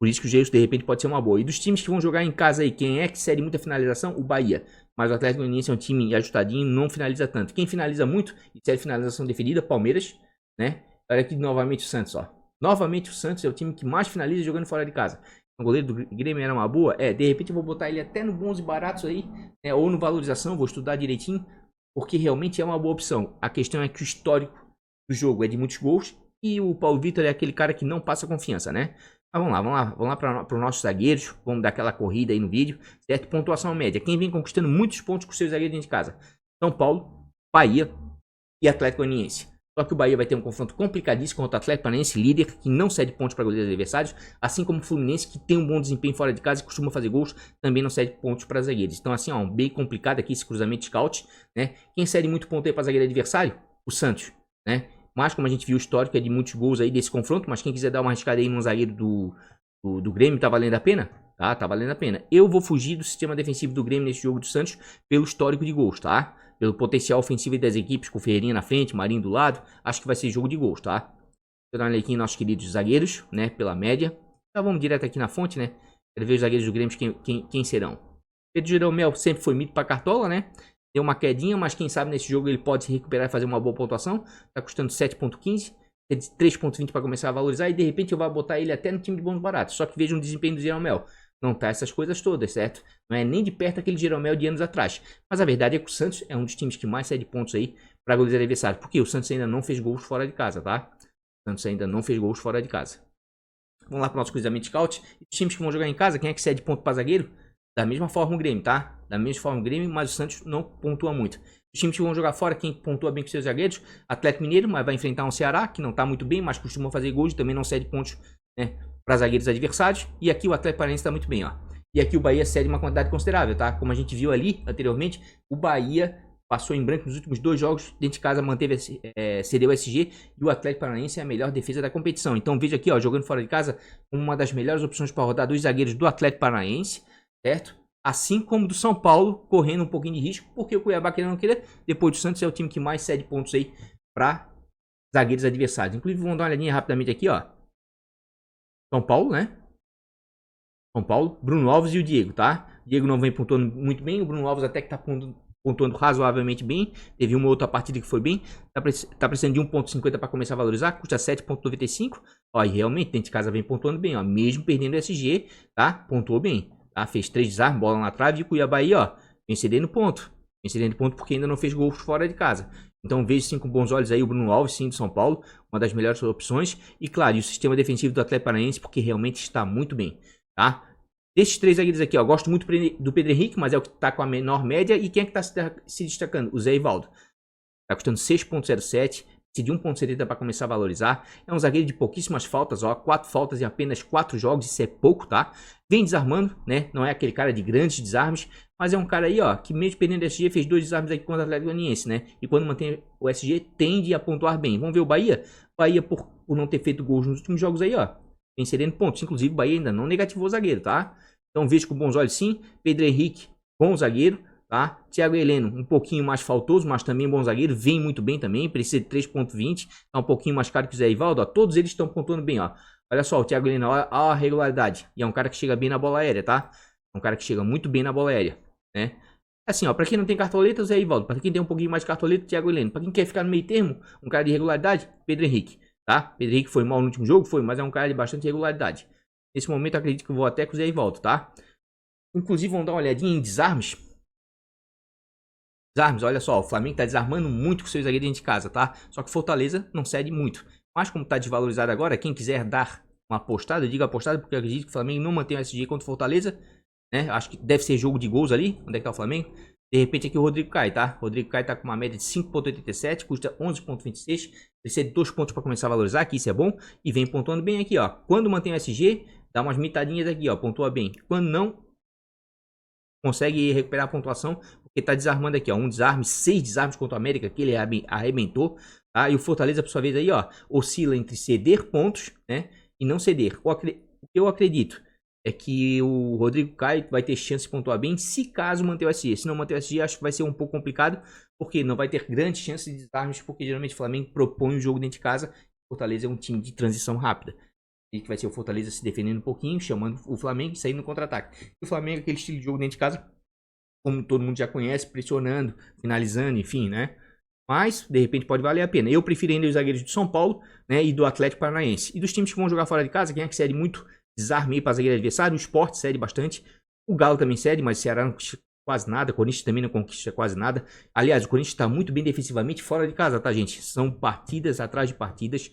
Por isso que o Geilson de repente pode ser uma boa. E dos times que vão jogar em casa aí, quem é que cede muita finalização? O Bahia. Mas o Atlético Goianiense é um time ajustadinho, não finaliza tanto. Quem finaliza muito e cede finalização defendida? Palmeiras, né? Olha aqui novamente o Santos, ó. Novamente o Santos é o time que mais finaliza jogando fora de casa. O goleiro do Grêmio era uma boa? De repente eu vou botar ele até no bons e baratos aí, né? Ou no valorização, vou estudar direitinho, porque realmente é uma boa opção. A questão é que o histórico do jogo é de muitos gols e o Paulo Vitor é aquele cara que não passa confiança, né? Mas vamos lá para os nossos zagueiros, vamos dar aquela corrida aí no vídeo, certo? Pontuação média. Quem vem conquistando muitos pontos com seus zagueiros dentro de casa? São Paulo, Bahia e Atlético Goianiense. Só que o Bahia vai ter um confronto complicadíssimo contra o Atlético Paranaense, líder, que não cede pontos para goleiros adversários, assim como o Fluminense, que tem um bom desempenho fora de casa e costuma fazer gols, também não cede pontos para zagueiros. Então assim, ó, bem complicado aqui esse cruzamento scout, né? Quem cede muito ponto aí para zagueiro adversário? O Santos, né? Mas como a gente viu o histórico é de muitos gols aí desse confronto, mas quem quiser dar uma arriscada aí num zagueiro do Grêmio, tá valendo a pena? Tá valendo a pena. Eu vou fugir do sistema defensivo do Grêmio nesse jogo do Santos pelo histórico de gols, tá? Pelo potencial ofensivo das equipes, com o Ferreirinha na frente, Marinho do lado, acho que vai ser jogo de gols, tá? Deixa eu dar uma olhada aqui em nossos queridos zagueiros, né? Pela média. Então vamos direto aqui na fonte, né? Quero ver os zagueiros do Grêmio, quem serão. Pedro Jeromel sempre foi mito pra cartola, né? Deu uma quedinha, mas quem sabe nesse jogo ele pode se recuperar e fazer uma boa pontuação. Tá custando 7.15, 3.20 para começar a valorizar e de repente eu vou botar ele até no time de bons baratos. Só que veja um desempenho do Jeromel. Não tá essas coisas todas, certo? Não é nem de perto aquele Jeromel de anos atrás. Mas a verdade é que o Santos é um dos times que mais cede pontos aí para goleiros adversários. Porque o Santos ainda não fez gols fora de casa, tá? O Santos ainda não fez gols fora de casa. Vamos lá para o nosso cruzamento scout. Os times que vão jogar em casa, quem é que cede ponto para zagueiro? Da mesma forma o Grêmio, tá? Da mesma forma o Grêmio, mas o Santos não pontua muito. Os times que vão jogar fora, quem pontua bem com seus zagueiros? Atlético Mineiro, mas vai enfrentar um Ceará, que não tá muito bem, mas costuma fazer gols e também não cede pontos, né, para zagueiros adversários. E aqui o Atlético Paranaense tá muito bem, ó. E aqui o Bahia cede uma quantidade considerável, tá? Como a gente viu ali anteriormente, o Bahia passou em branco nos últimos 2 jogos, dentro de casa manteve, cedeu o SG, e o Atlético Paranaense é a melhor defesa da competição. Então veja aqui, ó, jogando fora de casa, uma das melhores opções para rodar dos zagueiros do Atlético Paranaense, certo? Assim como do São Paulo, correndo um pouquinho de risco, porque o Cuiabá, querendo ou não querer, depois do Santos, é o time que mais cede pontos aí para zagueiros adversários. Inclusive, vamos dar uma olhadinha rapidamente aqui, ó. São Paulo, né? São Paulo, Bruno Alves e o Diego, tá? O Diego não vem pontuando muito bem, o Bruno Alves até que tá pontuando razoavelmente bem. Teve uma outra partida que foi bem. Tá precisando de 1.50 para começar a valorizar. Custa 7.95. Ó, e realmente dentro de casa vem pontuando bem, ó. Mesmo perdendo o SG, tá? Pontuou bem. Tá? Fez 3 desarmes, bola na trave. E o Cuiabá aí, ó, vem cedendo ponto. Vem cedendo ponto porque ainda não fez gols fora de casa. Então vejo sim com bons olhos aí o Bruno Alves, sim, do São Paulo. Uma das melhores opções. E claro, e o sistema defensivo do Atlético Paranaense, porque realmente está muito bem, tá? Desses 3 zagueiros aqui, ó, gosto muito do Pedro Henrique, mas é o que tá com a menor média. E quem é que tá se destacando? O Zé Ivaldo. Tá custando 6.07, de 1.70 para começar a valorizar. É um zagueiro de pouquíssimas faltas, ó, 4 faltas em apenas 4 jogos, isso é pouco, tá? Vem desarmando, né? Não é aquele cara de grandes desarmes, mas é um cara aí, ó, que mesmo perdendo o SG, fez 2 desarmes aqui contra o Atlético Goianiense, né? E quando mantém o SG, tende a pontuar bem. Vamos ver o Bahia? Bahia, por não ter feito gols nos últimos jogos aí, ó, vem cedendo pontos. Inclusive, o Bahia ainda não negativou o zagueiro, tá? Então vejo com bons olhos sim. Pedro Henrique, bom zagueiro, tá? Thiago Heleno, um pouquinho mais faltoso, mas também bom zagueiro. Vem muito bem também, precisa de 3.20. Tá um pouquinho mais caro que o Zé Ivaldo, ó. Todos eles estão pontuando bem, ó. Olha só, o Thiago Heleno, olha a regularidade. E é um cara que chega bem na bola aérea, tá? É um cara que chega muito bem na bola aérea, né? Assim, ó, pra quem não tem cartoleta, o Zé Ivaldo. Pra quem tem um pouquinho mais de cartoleta, o Thiago Heleno. Pra quem quer ficar no meio termo, um cara de regularidade, Pedro Henrique, tá? Pedro Henrique foi mal no último jogo, foi, mas é um cara de bastante regularidade. Nesse momento, eu acredito que eu vou até com o Zé Ivaldo, tá? Inclusive, vamos dar uma olhadinha em desarmes. Desarmes, olha só, o Flamengo tá desarmando muito com seus zagueiros dentro de casa, tá? Só que Fortaleza não cede muito. Mas como tá desvalorizado agora, quem quiser dar uma apostada, eu digo apostada porque eu acredito que o Flamengo não mantém o SG contra o Fortaleza, né? Acho que deve ser jogo de gols ali, onde é que tá o Flamengo? De repente aqui o Rodrigo Caio, tá? O Rodrigo Caio tá com uma média de 5.87, custa 11.26. Precisa de 2 pontos para começar a valorizar, que isso é bom. E vem pontuando bem aqui, ó. Quando mantém o SG, dá umas mitadinhas aqui, ó. Pontua bem. Quando não, consegue recuperar a pontuação, porque tá desarmando aqui, ó. Um desarme, 6 desarmes contra o América, que ele arrebentou, tá? E o Fortaleza, por sua vez, aí, ó, oscila entre ceder pontos, né? E não ceder. O que eu acredito é que o Rodrigo Caio vai ter chance de pontuar bem, se caso manter o SG. Se não manter o SG, acho que vai ser um pouco complicado, porque não vai ter grandes chances de desarmes, porque geralmente o Flamengo propõe o jogo dentro de casa. O Fortaleza é um time de transição rápida. E que vai ser o Fortaleza se defendendo um pouquinho, chamando o Flamengo e saindo no contra-ataque. E o Flamengo, aquele estilo de jogo dentro de casa, como todo mundo já conhece, pressionando, finalizando, enfim, né? Mas, de repente, pode valer a pena. Eu prefiro ainda os zagueiros do São Paulo, né? E do Atlético Paranaense. E dos times que vão jogar fora de casa, quem é que cede muito desarme para zagueiro adversário? O Sport cede bastante. O Galo também cede, mas o Ceará não conquista quase nada. O Corinthians também não conquista quase nada. Aliás, o Corinthians está muito bem defensivamente fora de casa, tá, gente? São partidas atrás de partidas,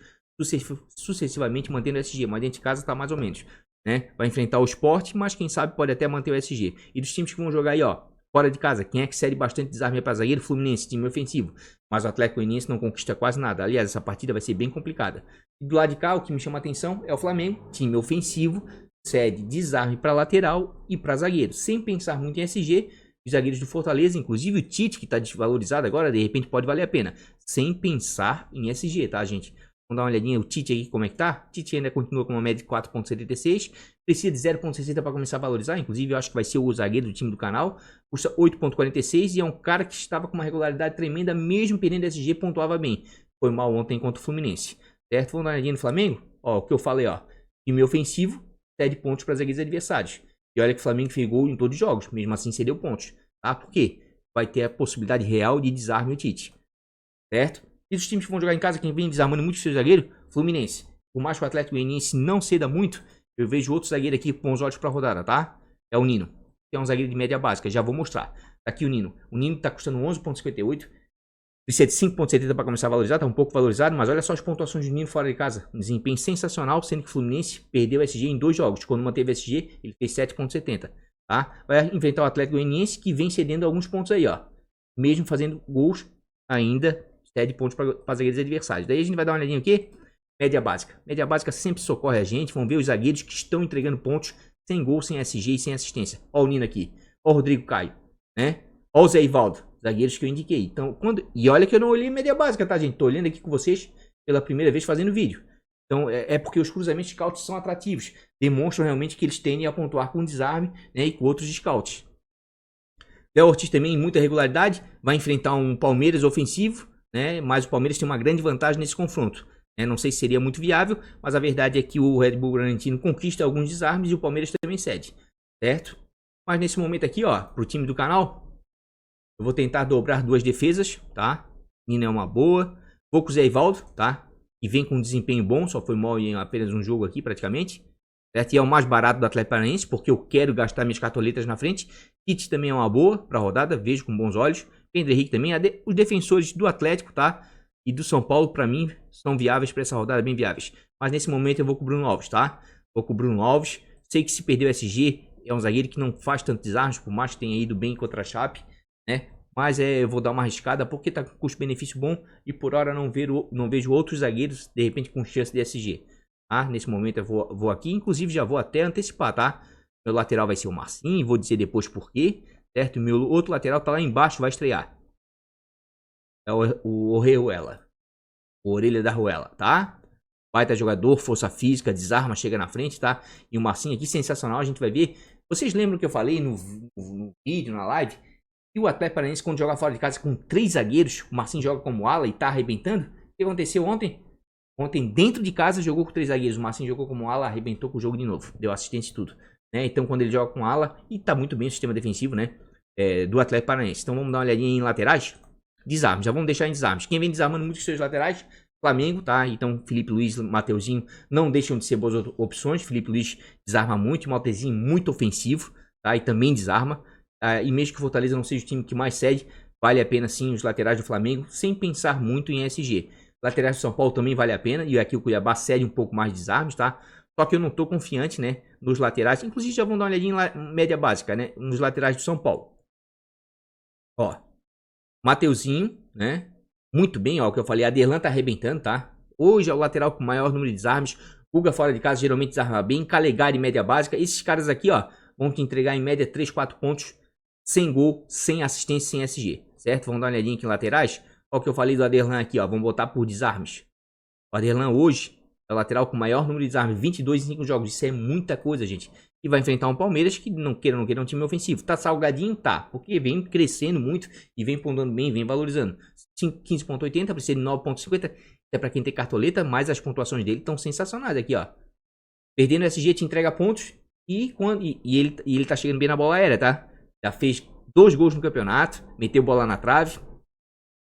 sucessivamente mantendo o SG, mas dentro de casa tá mais ou menos, né? Vai enfrentar o Sport, mas quem sabe pode até manter o SG. E dos times que vão jogar aí, ó, fora de casa, quem é que cede bastante desarme para zagueiro? Fluminense, time ofensivo. Mas o Atlético Goianiense não conquista quase nada. Aliás, essa partida vai ser bem complicada. E do lado de cá, o que me chama a atenção é o Flamengo, time ofensivo, cede desarme para lateral e para zagueiro, sem pensar muito em SG. Os zagueiros do Fortaleza, inclusive o Tite, que está desvalorizado agora, de repente pode valer a pena, sem pensar em SG, tá, gente? Vamos dar uma olhadinha, o Tite aqui como é que tá? O Tite ainda continua com uma média de 4.76. Precisa de 0.60 para começar a valorizar. Inclusive, eu acho que vai ser o zagueiro do time do canal. Custa 8.46 e é um cara que estava com uma regularidade tremenda, mesmo perdendo SG, pontuava bem. Foi mal ontem contra o Fluminense. Certo? Vamos dar uma olhadinha no Flamengo? Ó, o que eu falei, ó. Time ofensivo, cede pontos para zagueiros adversários. E olha que o Flamengo fez gol em todos os jogos. Mesmo assim, cedeu pontos. Tá? Por quê? Vai ter a possibilidade real de desarme o Tite. Certo? E os times que vão jogar em casa, quem vem desarmando muito seu zagueiro? Fluminense. Por mais que o Atlético Goianiense não ceda muito, eu vejo outro zagueiro aqui com os olhos para rodada, tá? É o Nino, que é um zagueiro de média básica, já vou mostrar. Tá aqui o Nino. O Nino tá custando 11.58. Precisa de 5.70 para começar a valorizar, tá um pouco valorizado, mas olha só as pontuações do Nino fora de casa. Um desempenho sensacional, sendo que o Fluminense perdeu o SG em 2 jogos. Quando manteve o SG, ele fez 7.70, tá? Vai enfrentar o Atlético Goianiense, que vem cedendo alguns pontos aí, ó. Mesmo fazendo gols, ainda cede pontos para zagueiros adversários. Daí a gente vai dar uma olhadinha aqui. Média básica. Média básica sempre socorre a gente. Vamos ver os zagueiros que estão entregando pontos sem gol, sem SG e sem assistência. Ó o Nino aqui. Ó o Rodrigo Caio, né? Ó o Zé Ivaldo. Zagueiros que eu indiquei. Então, E olha que eu não olhei média básica, tá, gente? Tô olhando aqui com vocês pela primeira vez fazendo vídeo. Então, é porque os cruzamentos de scouts são atrativos. Demonstram realmente que eles tendem a pontuar com desarme, né? E com outros scouts. Léo Ortiz também, muita regularidade. Vai enfrentar um Palmeiras ofensivo, né? Mas o Palmeiras tem uma grande vantagem nesse confronto. Não sei se seria muito viável, mas a verdade é que o Red Bull Bragantino conquista alguns desarmes e o Palmeiras também cede, certo? Mas nesse momento aqui, ó, pro time do canal, Eu vou tentar dobrar 2 defesas, tá? Nina é uma boa. Vou com o Zé Ivaldo, tá? E vem com um desempenho bom, só foi mal em apenas um jogo aqui, praticamente. Certo? E é o mais barato do Atlético Paranaense, porque eu quero gastar minhas cartoletas na frente. Kit também é uma boa pra rodada, vejo com bons olhos. Pedro Henrique também. Os defensores do Atlético, tá? E do São Paulo, pra mim, são viáveis pra essa rodada, bem viáveis. Mas nesse momento eu vou com o Bruno Alves, tá? Vou com o Bruno Alves. Sei que se perder o SG, é um zagueiro que não faz tanto desarmes, por mais que tenha ido bem contra a Chape, né? Mas eu vou dar uma arriscada porque tá com custo-benefício bom e por hora não vejo outros zagueiros, de repente, com chance de SG. Tá? Nesse momento eu vou aqui, inclusive já vou até antecipar, tá? Meu lateral vai ser o Marcinho, vou dizer depois por quê, certo? Meu outro lateral tá lá embaixo, vai estrear. É o Orejuela. O Orelha da Ruela, tá? Baita jogador, força física, desarma, chega na frente, tá? E o Marcinho aqui, sensacional, a gente vai ver. Vocês lembram que eu falei no vídeo, na live? E o Atlético Paranaense, quando joga fora de casa com 3 zagueiros, o Marcinho joga como ala e tá arrebentando. O que aconteceu ontem? Ontem, dentro de casa, jogou com 3 zagueiros. O Marcinho jogou como ala, arrebentou com o jogo de novo. Deu assistência e tudo. Né? Então, quando ele joga com ala, e tá muito bem o sistema defensivo, né? Do Atlético Paranaense. Então, vamos dar uma olhadinha em laterais. Desarmes, já vamos deixar em desarmes. Quem vem desarmando muito os seus laterais? Flamengo, tá? Então, Felipe Luiz, Mateuzinho não deixam de ser boas opções. Felipe Luiz desarma muito. Maltezinho muito ofensivo, tá? E também desarma. E mesmo que o Fortaleza não seja o time que mais cede, vale a pena sim os laterais do Flamengo, sem pensar muito em SG. Laterais do São Paulo também vale a pena, e aqui o Cuiabá cede um pouco mais de desarmes, tá? Só que eu não tô confiante, né, nos laterais. Inclusive já vamos dar uma olhadinha em média básica, né, nos laterais do São Paulo. Ó, Mateuzinho, né, muito bem, ó, o que eu falei, Aderlan tá arrebentando, tá? Hoje é o lateral com maior número de desarmes. Guga fora de casa geralmente desarma bem. Calegari média básica. Esses caras aqui, ó, vão te entregar em média 3, 4 pontos. Sem gol, sem assistência, sem SG, certo? Vamos dar uma olhadinha aqui em laterais. Olha o que eu falei do Aderlan aqui, ó. Vamos botar por desarmes. O Aderlan hoje é o lateral com o maior número de desarmes, 22 em 5 jogos. Isso é muita coisa, gente. E vai enfrentar um Palmeiras que não queira é um time ofensivo. Tá salgadinho? Tá. Porque vem crescendo muito e vem pontuando bem, vem valorizando. 15.80, precisa de 9.50. É pra quem tem cartoleta, mas as pontuações dele estão sensacionais aqui, ó. Perdendo o SG te entrega pontos e ele tá chegando bem na bola aérea, tá? Já fez 2 gols no campeonato, meteu bola na trave.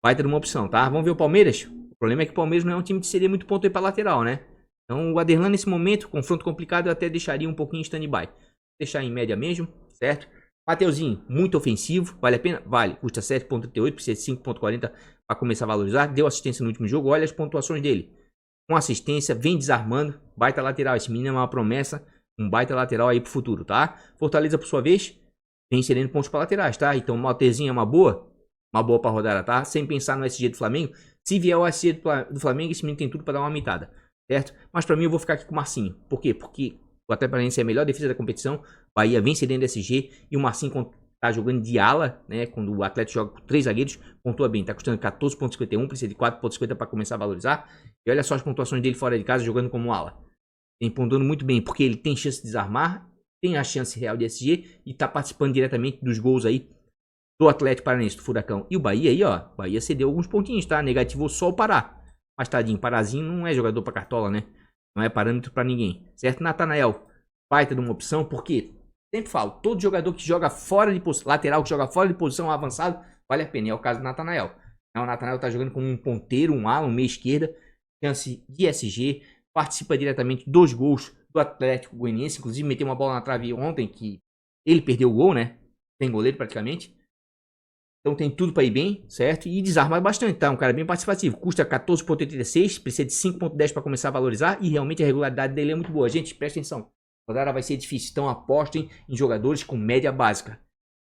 Vai ter uma opção, tá? Vamos ver o Palmeiras. O problema é que o Palmeiras não é um time que seria muito ponto aí pra lateral, né? Então o Aderlan nesse momento, confronto complicado, eu até deixaria um pouquinho em stand-by. Deixar em média mesmo, certo? Mateuzinho, muito ofensivo, vale a pena? Vale, custa 7.38, precisa de 5.40 para começar a valorizar. Deu assistência no último jogo, olha as pontuações dele. Com assistência, vem desarmando, baita lateral. Esse menino é uma promessa, um baita lateral aí pro futuro, tá? Fortaleza, por sua vez, vem inserindo pontos para laterais, tá? Então o Maltezinho é uma boa para rodada, tá? Sem pensar no SG do Flamengo. Se vier o SG do Flamengo, esse menino tem tudo para dar uma mitada, certo? Mas para mim eu vou ficar aqui com o Marcinho. Por quê? Porque o Atlético Paranaense é a melhor defesa da competição. Bahia vem cedendo SG e o Marcinho tá jogando de ala, né? Quando o Atlético joga com 3 zagueiros, pontua bem. Tá custando 14.51, precisa de 4.50 para começar a valorizar. E olha só as pontuações dele fora de casa jogando como ala. Tem pontuando muito bem, porque ele tem chance de desarmar, tem a chance real de SG e tá participando diretamente dos gols aí do Atlético Paranaense, do Furacão. E o Bahia aí, ó, Bahia cedeu alguns pontinhos, tá? Negativou só o Pará. Mas tadinho, Parazinho não é jogador pra cartola, né? Não é parâmetro pra ninguém, certo? Natanael, baita de uma opção, porque sempre falo, todo jogador que joga fora de posição, lateral que joga fora de posição avançado, vale a pena. E é o caso do Natanael. O Natanael tá jogando como um ponteiro, um ala, um meia esquerda, chance de SG, participa diretamente dos gols do Atlético Goianiense, inclusive meteu uma bola na trave ontem que ele perdeu o gol, né? Tem goleiro praticamente. Então tem tudo para ir bem, certo? E desarma bastante, tá? Um cara bem participativo. Custa 14.86, precisa de 5.10 para começar a valorizar e realmente a regularidade dele é muito boa. Gente, presta atenção. A rodada vai ser difícil, então apostem em jogadores com média básica,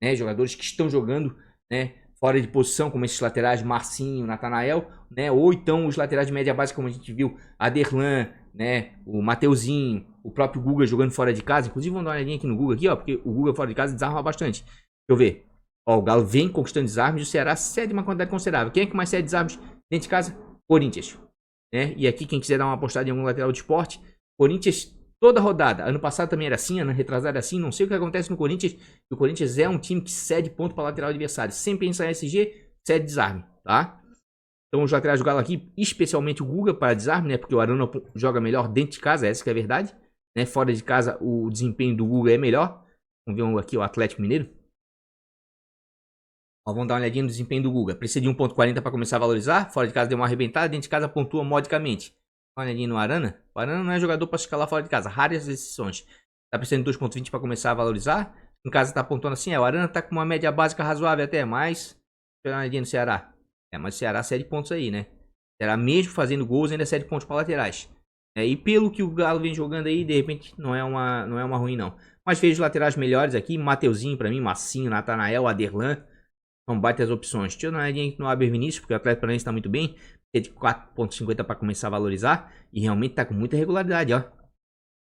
né? Jogadores que estão jogando, né, fora de posição, como esses laterais Marcinho, Natanael, né? Ou então os laterais de média básica, como a gente viu, Aderlan, né? O Mateuzinho, o próprio Guga jogando fora de casa. Inclusive vamos dar uma olhadinha aqui no Guga aqui, ó, porque o Guga fora de casa desarma bastante. Deixa eu ver. Ó, o Galo vem conquistando desarmes e o Ceará cede uma quantidade considerável. Quem é que mais cede desarmes dentro de casa? Corinthians, né? E aqui quem quiser dar uma apostada em algum lateral de esporte, Corinthians toda rodada. Ano passado também era assim, ano retrasado era assim. Não sei o que acontece no Corinthians. O Corinthians é um time que cede ponto para lateral adversário. Sem pensar em SG, cede desarme, tá? Então os laterais do Galo aqui, especialmente o Guga para desarme, né? Porque o Arana joga melhor dentro de casa, essa que é a verdade, né? Fora de casa o desempenho do Guga é melhor. Vamos ver aqui o Atlético Mineiro. Ó, vamos dar uma olhadinha no desempenho do Guga. Precisa de 1.40 para começar a valorizar. Fora de casa deu uma arrebentada, dentro de casa pontua modicamente. Dá uma olhadinha no Arana. O Arana não é jogador para escalar fora de casa, raras exceções. Tá precisando de 2.20 para começar a valorizar. Em casa tá pontuando assim, o Arana tá com uma média básica razoável até, mas... Deixa eu dar uma olhadinha no Ceará. Mas o Ceará 7 pontos aí, né? O Ceará mesmo fazendo gols ainda 7 pontos para laterais. E pelo que o Galo vem jogando aí, de repente não é uma ruim não. Mas vejo laterais melhores aqui, Mateuzinho pra mim, Massinho, Natanael, Aderlan. São baitas opções. Deixa eu dar uma olhadinha aqui no Aber Vinícius, porque o Atlético Paranaense tá muito bem. Tem de 4.50 para começar a valorizar. E realmente tá com muita regularidade, ó.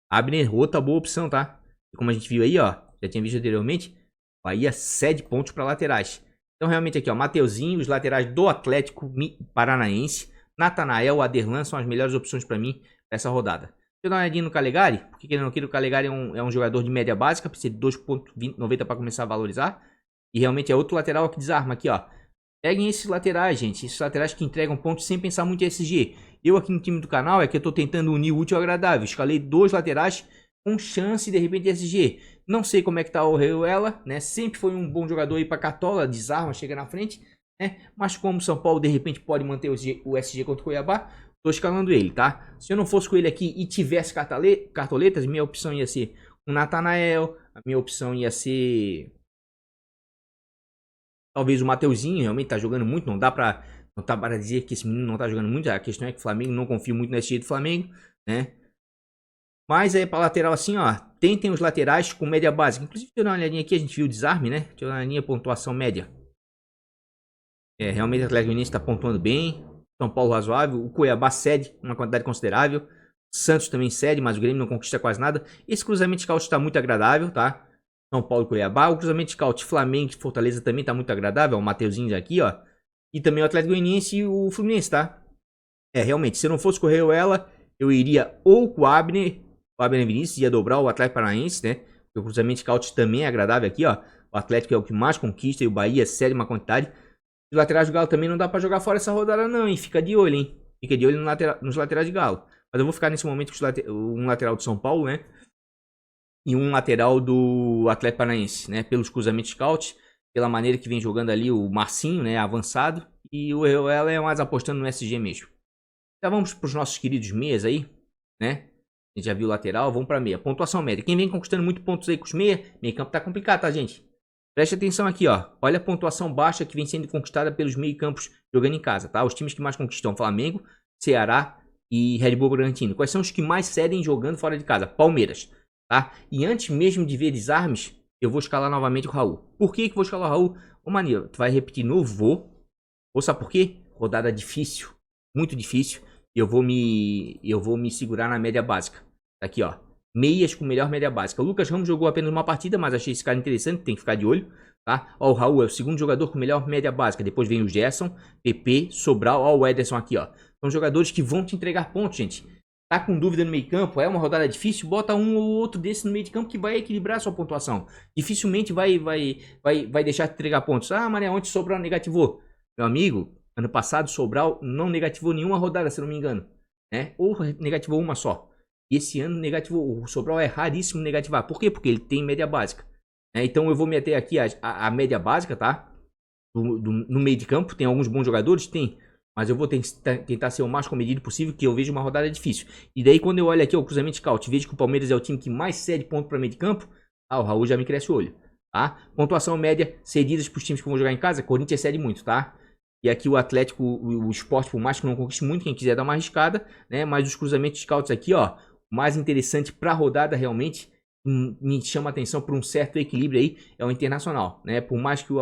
Abner, outra boa opção, tá? E como a gente viu aí, ó, já tinha visto anteriormente, Bahia cede pontos para laterais. Então realmente aqui, ó, Mateuzinho, os laterais do Atlético Paranaense, Natanael, Aderlan são as melhores opções para mim nessa rodada. Deixa eu dar uma olhadinha no Calegari, porque querendo ou não, o Calegari é um jogador de média básica, precisa de 2.90 para começar a valorizar. E realmente é outro lateral que desarma aqui, ó. Peguem esses laterais, gente. Esses laterais que entregam pontos sem pensar muito em SG. Eu aqui no time do canal é que eu tô tentando unir o útil ao agradável. Escalei 2 laterais com chance de repente de SG. Não sei como é que tá o Reuela, né? Sempre foi um bom jogador aí pra Cartola, desarma, chega na frente, né? Mas como o São Paulo de repente pode manter o SG contra o Cuiabá, tô escalando ele, tá? Se eu não fosse com ele aqui e tivesse cartoletas, minha opção ia ser o Natanael, a minha opção ia ser... Talvez o Mateuzinho realmente tá jogando muito, não dá pra dizer que esse menino não tá jogando muito. A questão é que o Flamengo, não confio muito no SG do Flamengo, né? Mas aí pra lateral assim, ó, tentem os laterais com média básica. Inclusive, deixa eu dar uma olhadinha aqui, a gente viu o desarme, né? Deixa eu dar uma olhadinha, pontuação média. Realmente o Atlético Mineiro tá pontuando bem. São Paulo razoável. O Cuiabá cede uma quantidade considerável. Santos também cede, mas o Grêmio não conquista quase nada. Esse cruzamento de scout tá muito agradável, tá? São Paulo e Cuiabá. O cruzamento de scout Flamengo e Fortaleza também tá muito agradável. O Mateuzinho aqui, ó. E também o Atlético Goianiense e o Fluminense, tá? Realmente, se eu não fosse correr ela, eu iria ou com o Abner Vinícius, ia dobrar o Atlético Paranaense, né? O cruzamento de scout também é agradável aqui, ó. O Atlético é o que mais conquista e o Bahia cede uma quantidade. Os laterais do Galo também não dá pra jogar fora essa rodada não, hein? Fica de olho, hein? Fica de olho nos laterais de Galo. Mas eu vou ficar nesse momento com um lateral do São Paulo, né? E um lateral do Atlético Paranaense, né? Pelos cruzamentos scout, pela maneira que vem jogando ali o Marcinho, né? Avançado. E o Reuela é mais apostando no SG mesmo. Então vamos para os nossos queridos meias aí, né? A gente já viu o lateral, vamos para meia. Pontuação média. Quem vem conquistando muito pontos aí com os meia campo tá complicado, tá, gente? Preste atenção aqui, ó. Olha a pontuação baixa que vem sendo conquistada pelos meio campos jogando em casa, tá? Os times que mais conquistam: Flamengo, Ceará e Red Bull Bragantino. Quais são os que mais cedem jogando fora de casa? Palmeiras, tá? E antes mesmo de ver desarmes, eu vou escalar novamente o Raul. Por que vou escalar o Raul? Ô, Mania, tu vai repetir novo? Vou. Sabe por quê? Rodada difícil, muito difícil. Eu vou me segurar na média básica. Aqui, ó. Meias com melhor média básica. O Lucas Ramos jogou apenas uma partida, mas achei esse cara interessante, tem que ficar de olho, tá? Ó, o Raul é o segundo jogador com melhor média básica. Depois vem o Gerson, PP, Sobral, ó, o Ederson aqui, ó. São jogadores que vão te entregar pontos, gente. Tá com dúvida no meio campo, é uma rodada difícil, bota um ou outro desse no meio de campo que vai equilibrar a sua pontuação. Dificilmente vai deixar de entregar pontos. Ah, Maria, ontem Sobral negativou. Meu amigo, ano passado Sobral não negativou nenhuma rodada, se não me engano, né? Ou negativou uma só. E esse ano negativou. O Sobral é raríssimo negativar. Por quê? Porque ele tem média básica. Então eu vou meter aqui a média básica, tá? No meio de campo. Tem alguns bons jogadores? Tem. Mas eu vou tentar ser o mais comedido possível, que eu vejo uma rodada difícil. E daí quando eu olho aqui o cruzamento de scout, vejo que o Palmeiras é o time que mais cede ponto para meio de campo. Ah, o Raul já me cresce o olho, tá? Pontuação média cedidas para os times que vão jogar em casa. Corinthians cede muito, tá? E aqui o Atlético, o Sport, por mais que não conquiste muito, quem quiser dar uma arriscada, né? Mas os cruzamentos de scouts aqui, ó, o mais interessante para a rodada realmente me chama a atenção por um certo equilíbrio aí, é o Internacional, né? Por mais que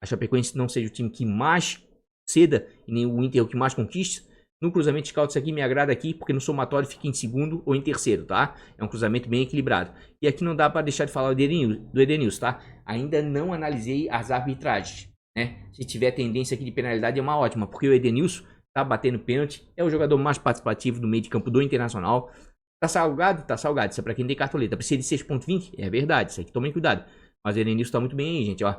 a Chapecoense não seja o time que mais ceda e nem o Inter é o que mais conquista, no cruzamento de scouts aqui me agrada aqui, porque no somatório fica em segundo ou em terceiro, tá? É um cruzamento bem equilibrado. E aqui não dá para deixar de falar do Edenilson, tá? Ainda não analisei as arbitragens, né? Se tiver tendência aqui de penalidade é uma ótima, porque o Edenilson tá batendo pênalti, é o jogador mais participativo do meio de campo do Internacional. Tá salgado? Tá salgado. Isso é pra quem tem cartoleta. Precisa de 6.20? É verdade, isso aqui tomem cuidado. Mas o Edenilson tá muito bem aí, gente, ó.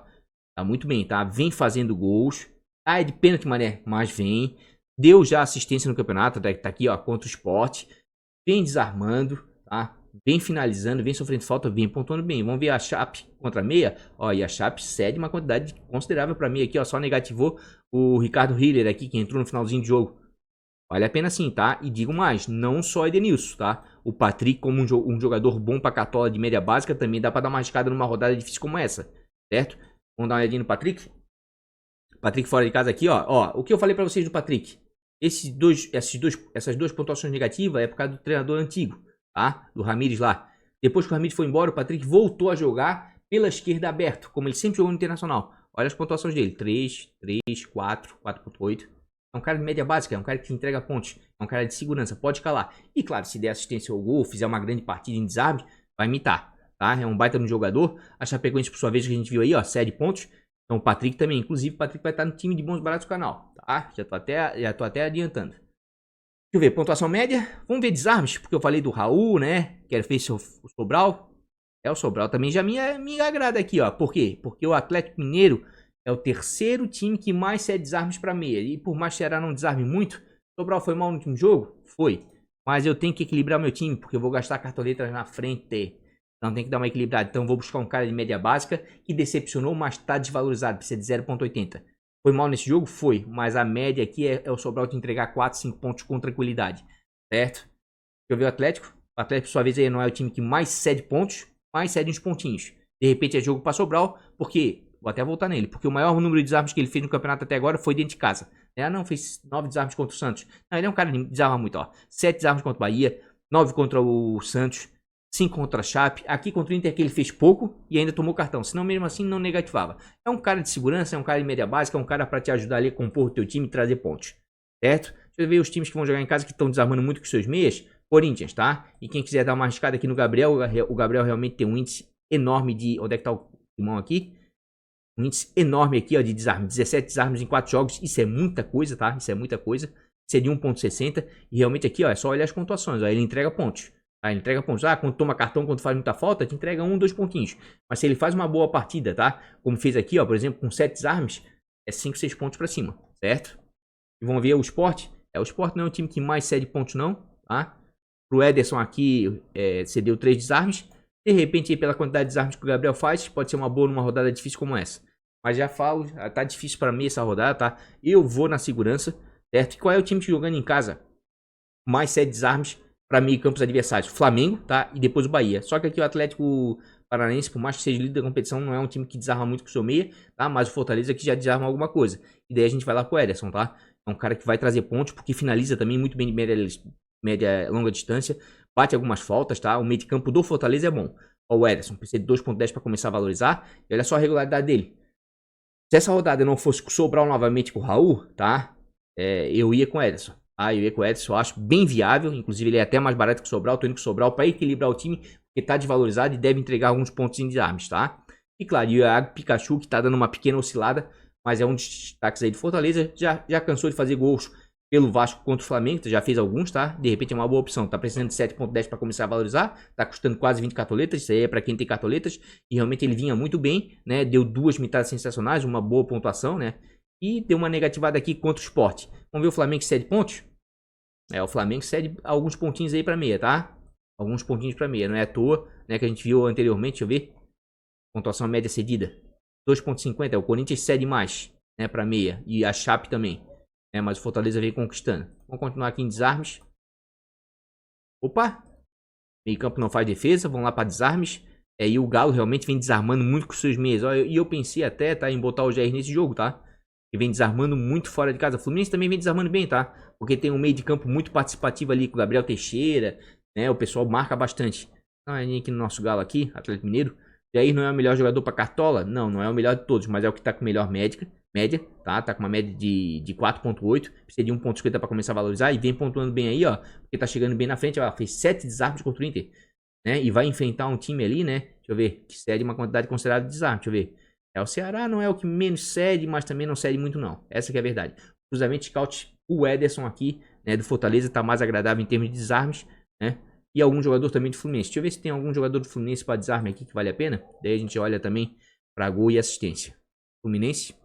Tá muito bem, tá? Vem fazendo gols. Ah, é de pênalti, mané, mas vem. Deu já assistência no campeonato, tá aqui, ó, contra o Sport. Vem desarmando, tá? vem finalizando, vem sofrendo falta, vem pontuando bem. Vamos ver a Chape contra a meia. Ó, e a Chape cede uma quantidade considerável para meia aqui, ó. Só negativou o Ricardo Hiller aqui, que entrou no finalzinho de jogo. Vale a pena sim, tá? E digo mais, não só Edenilson, tá? O Patrick, como um jogador bom pra cartola de média básica, também dá pra dar uma arriscada numa rodada difícil como essa, certo? Vamos dar uma olhadinha no Patrick. Patrick fora de casa aqui, ó. Ó, o que eu falei pra vocês do Patrick? Essas duas pontuações negativas é por causa do treinador antigo, tá? Do Ramires lá. Depois que o Ramires foi embora, o Patrick voltou a jogar pela esquerda aberto, como ele sempre jogou no Internacional. Olha as pontuações dele. 3, 3, 4, 4.8. É um cara de média básica, é um cara que entrega pontos, é um cara de segurança, pode calar. E claro, se der assistência ao gol, fizer uma grande partida em desarme, vai imitar, tá? É um baita no jogador. A Chapecoense, por sua vez, que a gente viu aí, ó, 7 pontos. Então o Patrick também, inclusive o Patrick vai estar no time de bons baratos do canal, tá? Já tô até adiantando. Deixa eu ver, pontuação média. Vamos ver desarmes, porque eu falei do Raul, né? Que fez o Sobral. O Sobral também já me agrada aqui, ó. Por quê? Porque o Atlético Mineiro é o terceiro time que mais cede desarmes para meia. E por mais que o Ceará não desarme muito, o Sobral foi mal no último jogo? Foi. Mas eu tenho que equilibrar meu time, porque eu vou gastar cartoletas na frente. Então tem que dar uma equilibrada. Então vou buscar um cara de média básica que decepcionou, mas está desvalorizado. Precisa de 0.80. Foi mal nesse jogo? Foi. Mas a média aqui é o Sobral de entregar 4, 5 pontos com tranquilidade. Certo? Deixa eu ver o Atlético. O Atlético, por sua vez, aí não é o time que mais cede pontos, mas cede uns pontinhos. De repente é jogo para Sobral, porque... Vou até voltar nele, porque o maior número de desarmes que ele fez no campeonato até agora foi dentro de casa. Não fez 9 desarmes contra o Santos. Não, ele é um cara que desarma muito, ó. 7 desarmes contra o Bahia, 9 contra o Santos, 5 contra a Chape. Aqui contra o Inter que ele fez pouco e ainda tomou cartão. Senão mesmo assim não negativava. É um cara de segurança, é um cara de média básica, é um cara para te ajudar ali a compor o teu time e trazer pontos. Certo? Deixa eu ver os times que vão jogar em casa que estão desarmando muito com seus meias. Corinthians, tá? E quem quiser dar uma arriscada aqui no Gabriel, o Gabriel realmente tem um índice enorme de... Onde é que tá o timão aqui? Um índice enorme aqui, ó, de desarme. 17 desarmes em 4 jogos. Isso é muita coisa, tá? Isso é muita coisa. Isso é de 1.60. E realmente aqui, ó, é só olhar as pontuações. Ó, ele entrega pontos. Tá? Ele entrega pontos. Ah, quando toma cartão, quando faz muita falta, te entrega 1, 2 pontinhos. Mas se ele faz uma boa partida, tá? Como fez aqui, ó, por exemplo, com 7 desarmes, é 5, 6 pontos pra cima, certo? E vamos ver o Sport. O Sport não é um time que mais cede pontos, não, tá? Pro Ederson aqui, cedeu 3 desarmes. De repente, aí, pela quantidade de desarmes que o Gabriel faz, pode ser uma boa numa rodada difícil como essa. Mas já falo, tá difícil pra mim essa rodada, tá? Eu vou na segurança, certo? E qual é o time que jogando em casa mais 7 desarmes pra meio campos adversários? Flamengo, tá? E depois o Bahia. Só que aqui o Atlético Paranaense, por mais que seja líder da competição, não é um time que desarma muito com o seu meia, tá? Mas o Fortaleza aqui já desarma alguma coisa. E daí a gente vai lá com o Ederson, tá? É um cara que vai trazer pontos, porque finaliza também muito bem de média longa distância. Bate algumas faltas, tá? O meio de campo do Fortaleza é bom. Ó, o Ederson precisa de 2.10 pra começar a valorizar. E olha só a regularidade dele. Se essa rodada não fosse com o Sobral novamente com o Raul, tá? Eu ia com o Ederson. Ah, eu ia com o Ederson, eu acho bem viável. Inclusive, ele é até mais barato que o Sobral. Tô indo com o Sobral para equilibrar o time, porque tá desvalorizado e deve entregar alguns pontos em desarmes, tá? E claro, o Iago Pikachu, que tá dando uma pequena oscilada, mas é um dos destaques aí de Fortaleza. Já cansou de fazer gols pelo Vasco contra o Flamengo, já fez alguns, tá? De repente é uma boa opção. Tá precisando de 7.10 para começar a valorizar. Tá custando quase 20 cartoletas. Isso aí é para quem tem cartoletas. E realmente ele vinha muito bem, né? Deu 2 mitadas sensacionais, uma boa pontuação, né? E deu uma negativada aqui contra o Sport. Vamos ver o Flamengo que cede pontos? O Flamengo cede alguns pontinhos aí para meia, tá? Alguns pontinhos para meia. Não é à toa, né? Que a gente viu anteriormente, deixa eu ver. Pontuação média cedida. 2.50. O Corinthians cede mais, né? Para meia. E a Chape também. Mas o Fortaleza veio conquistando. Vamos continuar aqui em desarmes. Opa! Meio campo não faz defesa. Vamos lá para desarmes. E o Galo realmente vem desarmando muito com seus meias. E eu pensei até, tá, em botar o Jair nesse jogo, tá? Ele vem desarmando muito fora de casa. O Fluminense também vem desarmando bem, tá? Porque tem um meio de campo muito participativo ali com o Gabriel Teixeira, né? O pessoal marca bastante. Então, aqui no nosso Galo aqui, Atlético Mineiro. Jair não é o melhor jogador para cartola? Não, não é o melhor de todos, mas é o que tá com melhor média, tá? Tá com uma média de 4.8, precisa de 1.50 para começar a valorizar e vem pontuando bem aí, ó, porque tá chegando bem na frente, ó, fez 7 desarmes contra o Inter, né? E vai enfrentar um time ali, né? Deixa eu ver, que cede uma quantidade considerável de desarme, deixa eu ver. O Ceará não é o que menos cede, mas também não cede muito não. Essa que é a verdade. Cruzamento scout, o Ederson aqui, né, do Fortaleza tá mais agradável em termos de desarmes, né? E algum jogador também do Fluminense. Deixa eu ver se tem algum jogador do Fluminense para desarme aqui que vale a pena. Daí a gente olha também para gol e assistência. Fluminense.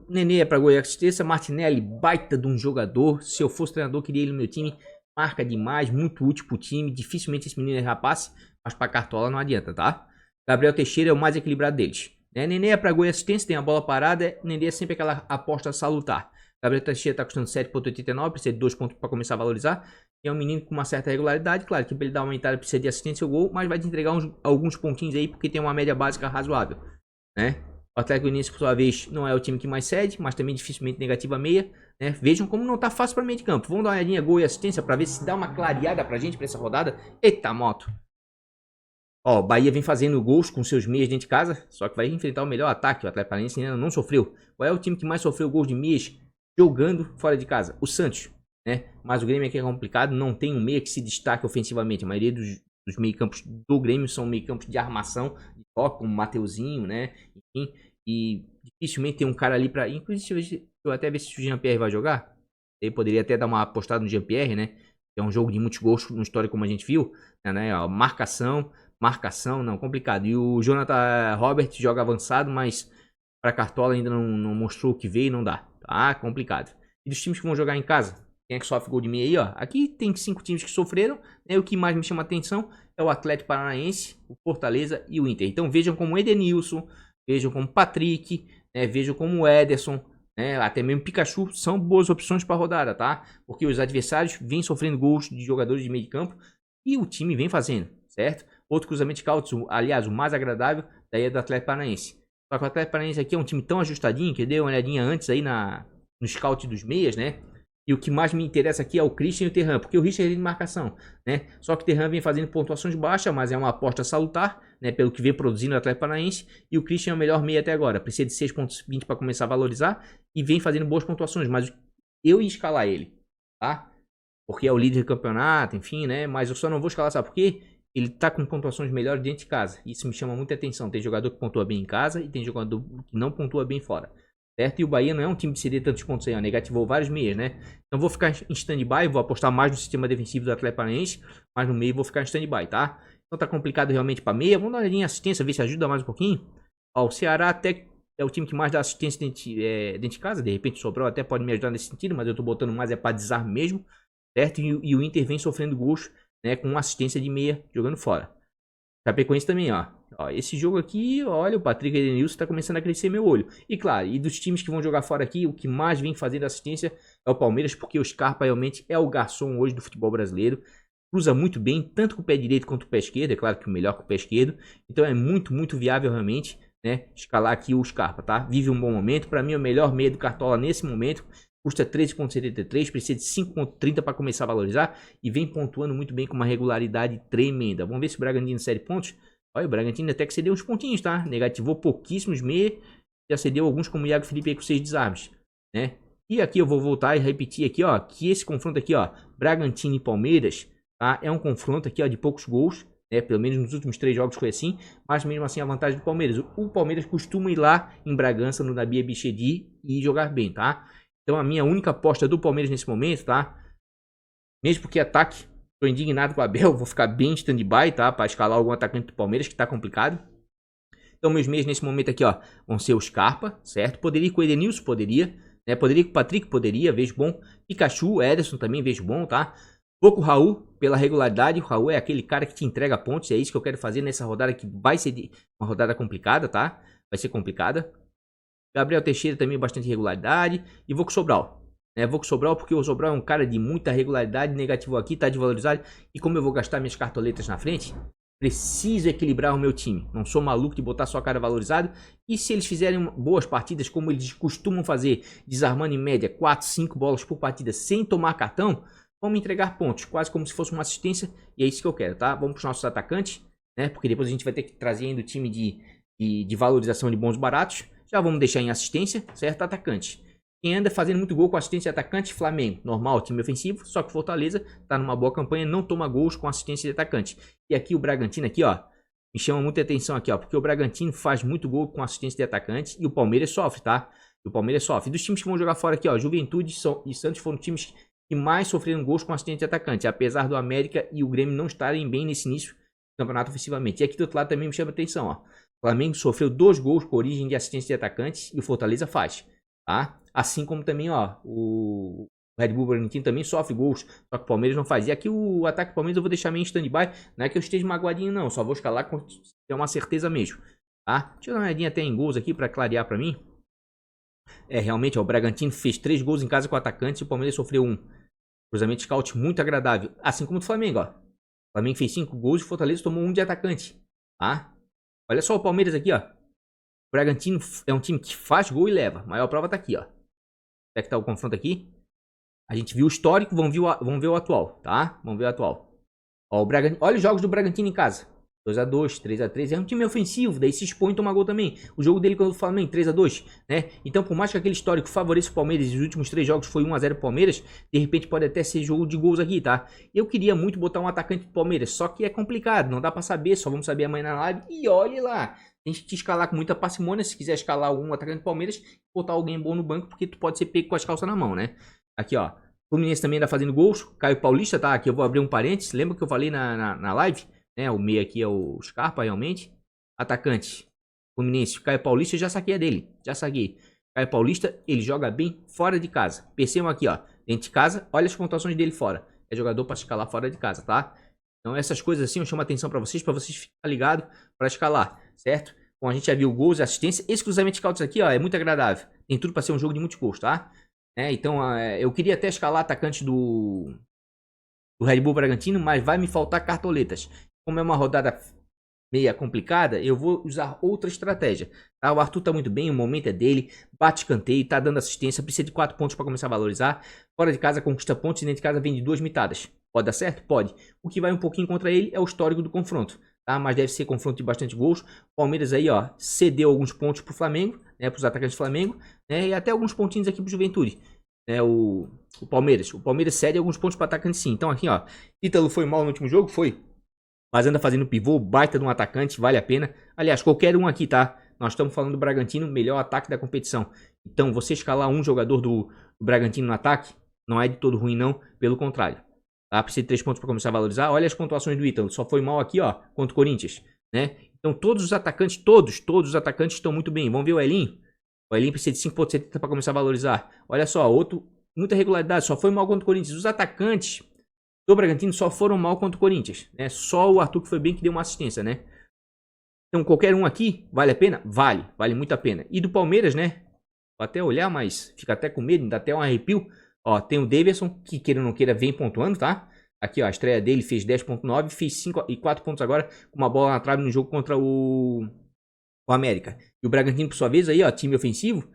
Nenê é para gol e assistência. Martinelli, baita de um jogador. Se eu fosse treinador, queria ele no meu time. marca demais, muito útil pro time. Dificilmente esse menino erra passe, mas pra Cartola não adianta, tá? Gabriel Teixeira é o mais equilibrado deles. Né? Nenê é pra gol e assistência, tem a bola parada. Nenê é sempre aquela aposta salutar. Gabriel Teixeira tá custando 7,89, precisa de 2 pontos pra começar a valorizar. E é um menino com uma certa regularidade, claro que pra ele dar uma aumentada precisa de assistência ou gol, mas vai te entregar alguns pontinhos aí, porque tem uma média básica razoável, né? O Atlético Goianiense, por sua vez, não é o time que mais cede, mas também dificilmente negativa meia, né? Vejam como não tá fácil para meio de campo. Vamos dar uma olhadinha, gol e assistência, para ver se dá uma clareada pra gente pra essa rodada. Eita, moto! Ó, o Bahia vem fazendo gols com seus meias dentro de casa, só que vai enfrentar o melhor ataque. O Atlético Paranaense ainda não sofreu. Qual é o time que mais sofreu gols de meias jogando fora de casa? O Santos, né? Mas o Grêmio aqui é complicado, não tem um meia que se destaque ofensivamente. A maioria dos meio-campos do Grêmio são meio-campos de armação, de toque, como o Mateuzinho, né? Enfim, e dificilmente tem um cara ali pra... Inclusive, eu até ver se o Jean-Pierre vai jogar. Ele poderia até dar uma apostada no Jean-Pierre, né? É um jogo de muitos gols no histórico, como a gente viu, né? Ó, marcação, não, complicado. E o Jonathan Robert joga avançado, mas para Cartola ainda não mostrou o que veio, não dá. Tá complicado. E dos times que vão jogar em casa, quem é que sofre gol de meia aí, ó? Aqui tem 5 times que sofreram, né? O que mais me chama atenção é o Atlético Paranaense, o Fortaleza e o Inter. Então vejam como o Edenilson, vejam como o Patrick, né? Vejam como o Ederson, né? Até mesmo o Pikachu são boas opções para rodada, tá? Porque os adversários vêm sofrendo gols de jogadores de meio de campo e o time vem fazendo, certo? Outro cruzamento de caldos, aliás, o mais agradável, daí é do Atlético Paranaense. Só que o Atlético Paranaense aqui é um time tão ajustadinho, que eu dei uma olhadinha antes aí no scout dos meias, né? E o que mais me interessa aqui é o Christian e o Terran, porque o Richard é de marcação, né? Só que o Terran vem fazendo pontuações baixas, mas é uma aposta salutar, né? Pelo que vem produzindo o Atlético Paranaense. E o Christian é o melhor meia até agora. Precisa de 6,20 para começar a valorizar e vem fazendo boas pontuações, mas eu ia escalar ele, tá? Porque é o líder do campeonato, enfim, né? Mas eu só não vou escalar, sabe por quê? Ele tá com pontuações melhores dentro de casa. Isso me chama muita atenção. Tem jogador que pontua bem em casa e tem jogador que não pontua bem fora. Certo? E o Bahia não é um time de ceder tantos pontos aí, ó. Negativou vários meias, né? Então vou ficar em stand-by, vou apostar mais no sistema defensivo do Atlético Paranaense, mas no meio vou ficar em stand-by, tá? Então tá complicado realmente pra meia. Vamos dar uma olhadinha em assistência, ver se ajuda mais um pouquinho. Ó, o Ceará até é o time que mais dá assistência dentro de casa. De repente o Sobral até pode me ajudar nesse sentido, mas eu tô botando mais pra desarme mesmo. Certo? E o Inter vem sofrendo gols, né, com assistência de meia jogando fora. Chapecoense também, ó. Esse jogo aqui, olha, o Patrick Edenilson tá começando a crescer meu olho. E claro, e dos times que vão jogar fora aqui, o que mais vem fazendo assistência é o Palmeiras, porque o Scarpa realmente é o garçom hoje do futebol brasileiro. Cruza muito bem, tanto com o pé direito quanto com o pé esquerdo. É claro que o melhor com o pé esquerdo. Então é muito, muito viável realmente, né, escalar aqui o Scarpa, tá? Vive um bom momento. Para mim é o melhor meia do Cartola nesse momento. Custa 13,73, precisa de 5,30 para começar a valorizar e vem pontuando muito bem com uma regularidade tremenda. Vamos ver se o Bragantino cede pontos. Olha, o Bragantino até que cedeu uns pontinhos, tá? Negativou pouquíssimos meia, já cedeu alguns como o Iago Felipe aí com 6 desarmes, né? E aqui eu vou voltar e repetir aqui, ó, que esse confronto aqui, ó, Bragantino e Palmeiras, tá? É um confronto aqui, ó, de poucos gols, né? Pelo menos nos últimos 3 jogos foi assim, mas mesmo assim a vantagem do Palmeiras. O Palmeiras costuma ir lá em Bragança, no Nabi Abichedi e jogar bem, tá? Então a minha única aposta do Palmeiras nesse momento, tá? Mesmo porque ataque, tô indignado com o Abel, vou ficar bem stand-by, tá? Para escalar algum atacante do Palmeiras, que tá complicado. Então meus meios nesse momento aqui, ó, vão ser o Scarpa, certo? Poderia ir com o Edenilson, poderia, né? Poderia ir com o Patrick, poderia, vejo bom. Pikachu, Ederson também vejo bom, tá? Vou com o Raul, pela regularidade. O Raul é aquele cara que te entrega pontos, é isso que eu quero fazer nessa rodada, que vai ser uma rodada complicada, tá? Vai ser complicada. Gabriel Teixeira também bastante regularidade. E vou com o Sobral. Vou com o Sobral porque o Sobral é um cara de muita regularidade. Negativo aqui, tá desvalorizado. E como eu vou gastar minhas cartoletas na frente, preciso equilibrar o meu time. Não sou maluco de botar só a cara valorizado. E se eles fizerem boas partidas, como eles costumam fazer, desarmando em média 4, 5 bolas por partida sem tomar cartão, vão me entregar pontos. Quase como se fosse uma assistência. E é isso que eu quero, tá? Vamos para os nossos atacantes, né? Porque depois a gente vai ter que trazer ainda o time de valorização de bons baratos. Já vamos deixar em assistência, certo? Atacante. Quem anda fazendo muito gol com assistência de atacante, Flamengo. Normal, time ofensivo, só que Fortaleza tá numa boa campanha, não toma gols com assistência de atacante. E aqui o Bragantino, aqui, ó, me chama muita atenção aqui, ó, porque o Bragantino faz muito gol com assistência de atacante e o Palmeiras sofre, tá? E o Palmeiras sofre. E dos times que vão jogar fora aqui, ó, Juventude e Santos foram times que mais sofreram gols com assistência de atacante, apesar do América e o Grêmio não estarem bem nesse início do campeonato ofensivamente. E aqui do outro lado também me chama atenção, ó. O Flamengo sofreu 2 gols com origem de assistência de atacantes e o Fortaleza faz, tá? Assim como também, ó, o O Red Bull Bragantino também sofre gols, só que o Palmeiras não faz. E aqui o ataque do Palmeiras eu vou deixar meio em stand-by. Não é que eu esteja magoadinho não, só vou escalar com uma certeza mesmo. Tá? Deixa eu dar uma olhadinha até em gols aqui para clarear para mim. Realmente, ó, o Bragantino fez 3 gols em casa com atacantes e o Palmeiras sofreu 1. Cruzamento scout muito agradável. Assim como o do Flamengo, ó. O Flamengo fez 5 gols e o Fortaleza tomou 1 de atacante. Tá? Olha só o Palmeiras aqui, ó. O Bragantino é um time que faz gol e leva. A maior prova tá aqui, ó. Como é que tá o confronto aqui? A gente viu o histórico, vamos ver o atual, tá? Vamos ver o atual. Ó, olha os jogos do Bragantino em casa. 2x2, 3x3, é um time ofensivo, daí se expõe e toma gol também. O jogo dele contra o Flamengo, 3x2, né? Então, por mais que aquele histórico favoreça o Palmeiras, e os últimos 3 jogos foi 1x0 pro Palmeiras, de repente pode até ser jogo de gols aqui, tá? Eu queria muito botar um atacante do Palmeiras, só que é complicado, não dá pra saber, só vamos saber amanhã na live. E olhe lá, tem que escalar com muita parcimônia, se quiser escalar algum atacante do Palmeiras, botar alguém bom no banco, porque tu pode ser pego com as calças na mão, né? Aqui, ó, o Fluminense também anda fazendo gols, Caio Paulista, tá? Aqui eu vou abrir um parênteses, lembra que eu falei na live? O meio aqui é o Scarpa, realmente. Atacante, Fluminense, Caio Paulista, já saquei a dele. Já saquei. Caio Paulista, ele joga bem fora de casa. Percebam aqui, ó. Dentro de casa, olha as pontuações dele fora. É jogador para escalar fora de casa, tá? Então essas coisas assim eu chamo a atenção para vocês ficarem ligados para escalar, certo? Bom, a gente já viu gols e assistência. Esse cruzamento de scouts aqui, ó, é muito agradável. Tem tudo para ser um jogo de muitos gols, tá? Então, eu queria até escalar atacante do Red Bull Bragantino, mas vai me faltar cartoletas. Como é uma rodada meia complicada, eu vou usar outra estratégia. Tá? O Arthur tá muito bem, o momento é dele, bate canteio, tá dando assistência, precisa de 4 pontos para começar a valorizar. Fora de casa conquista pontos e dentro de casa vem de 2 mitadas. Pode dar certo? Pode. O que vai um pouquinho contra ele é o histórico do confronto. Tá? Mas deve ser confronto de bastante gols. O Palmeiras aí, ó, cedeu alguns pontos pro Flamengo, né, pros atacantes do Flamengo, né, e até alguns pontinhos aqui pro Juventude. O Palmeiras cede alguns pontos para atacante sim. Então aqui, ó, Ítalo foi mal no último jogo, foi. Mas anda fazendo pivô, baita de um atacante, vale a pena. Aliás, qualquer um aqui, tá? Nós estamos falando do Bragantino, melhor ataque da competição. Então, você escalar um jogador do Bragantino no ataque, não é de todo ruim não, pelo contrário. Tá? Precisa de 3 pontos para começar a valorizar. Olha as pontuações do Ítalo, só foi mal aqui, ó, contra o Corinthians, né? Então, todos os atacantes, todos os atacantes estão muito bem. Vamos ver o Elinho? O Elinho precisa de 5,70 para começar a valorizar. Olha só, outro, muita regularidade, só foi mal contra o Corinthians. Os atacantes do Bragantino só foram mal contra o Corinthians, né? Só o Arthur que foi bem que deu uma assistência, né? Então qualquer um aqui vale a pena? Vale muito a pena. E do Palmeiras, né? Vou até olhar, mas fica até com medo, dá até um arrepio. Ó, tem o Davidson, que queira ou não queira vem pontuando, tá? Aqui, ó, a estreia dele fez 10.9, fez 5 e 4 pontos agora com uma bola na trave no jogo contra o América. E o Bragantino, por sua vez, aí, ó, time ofensivo,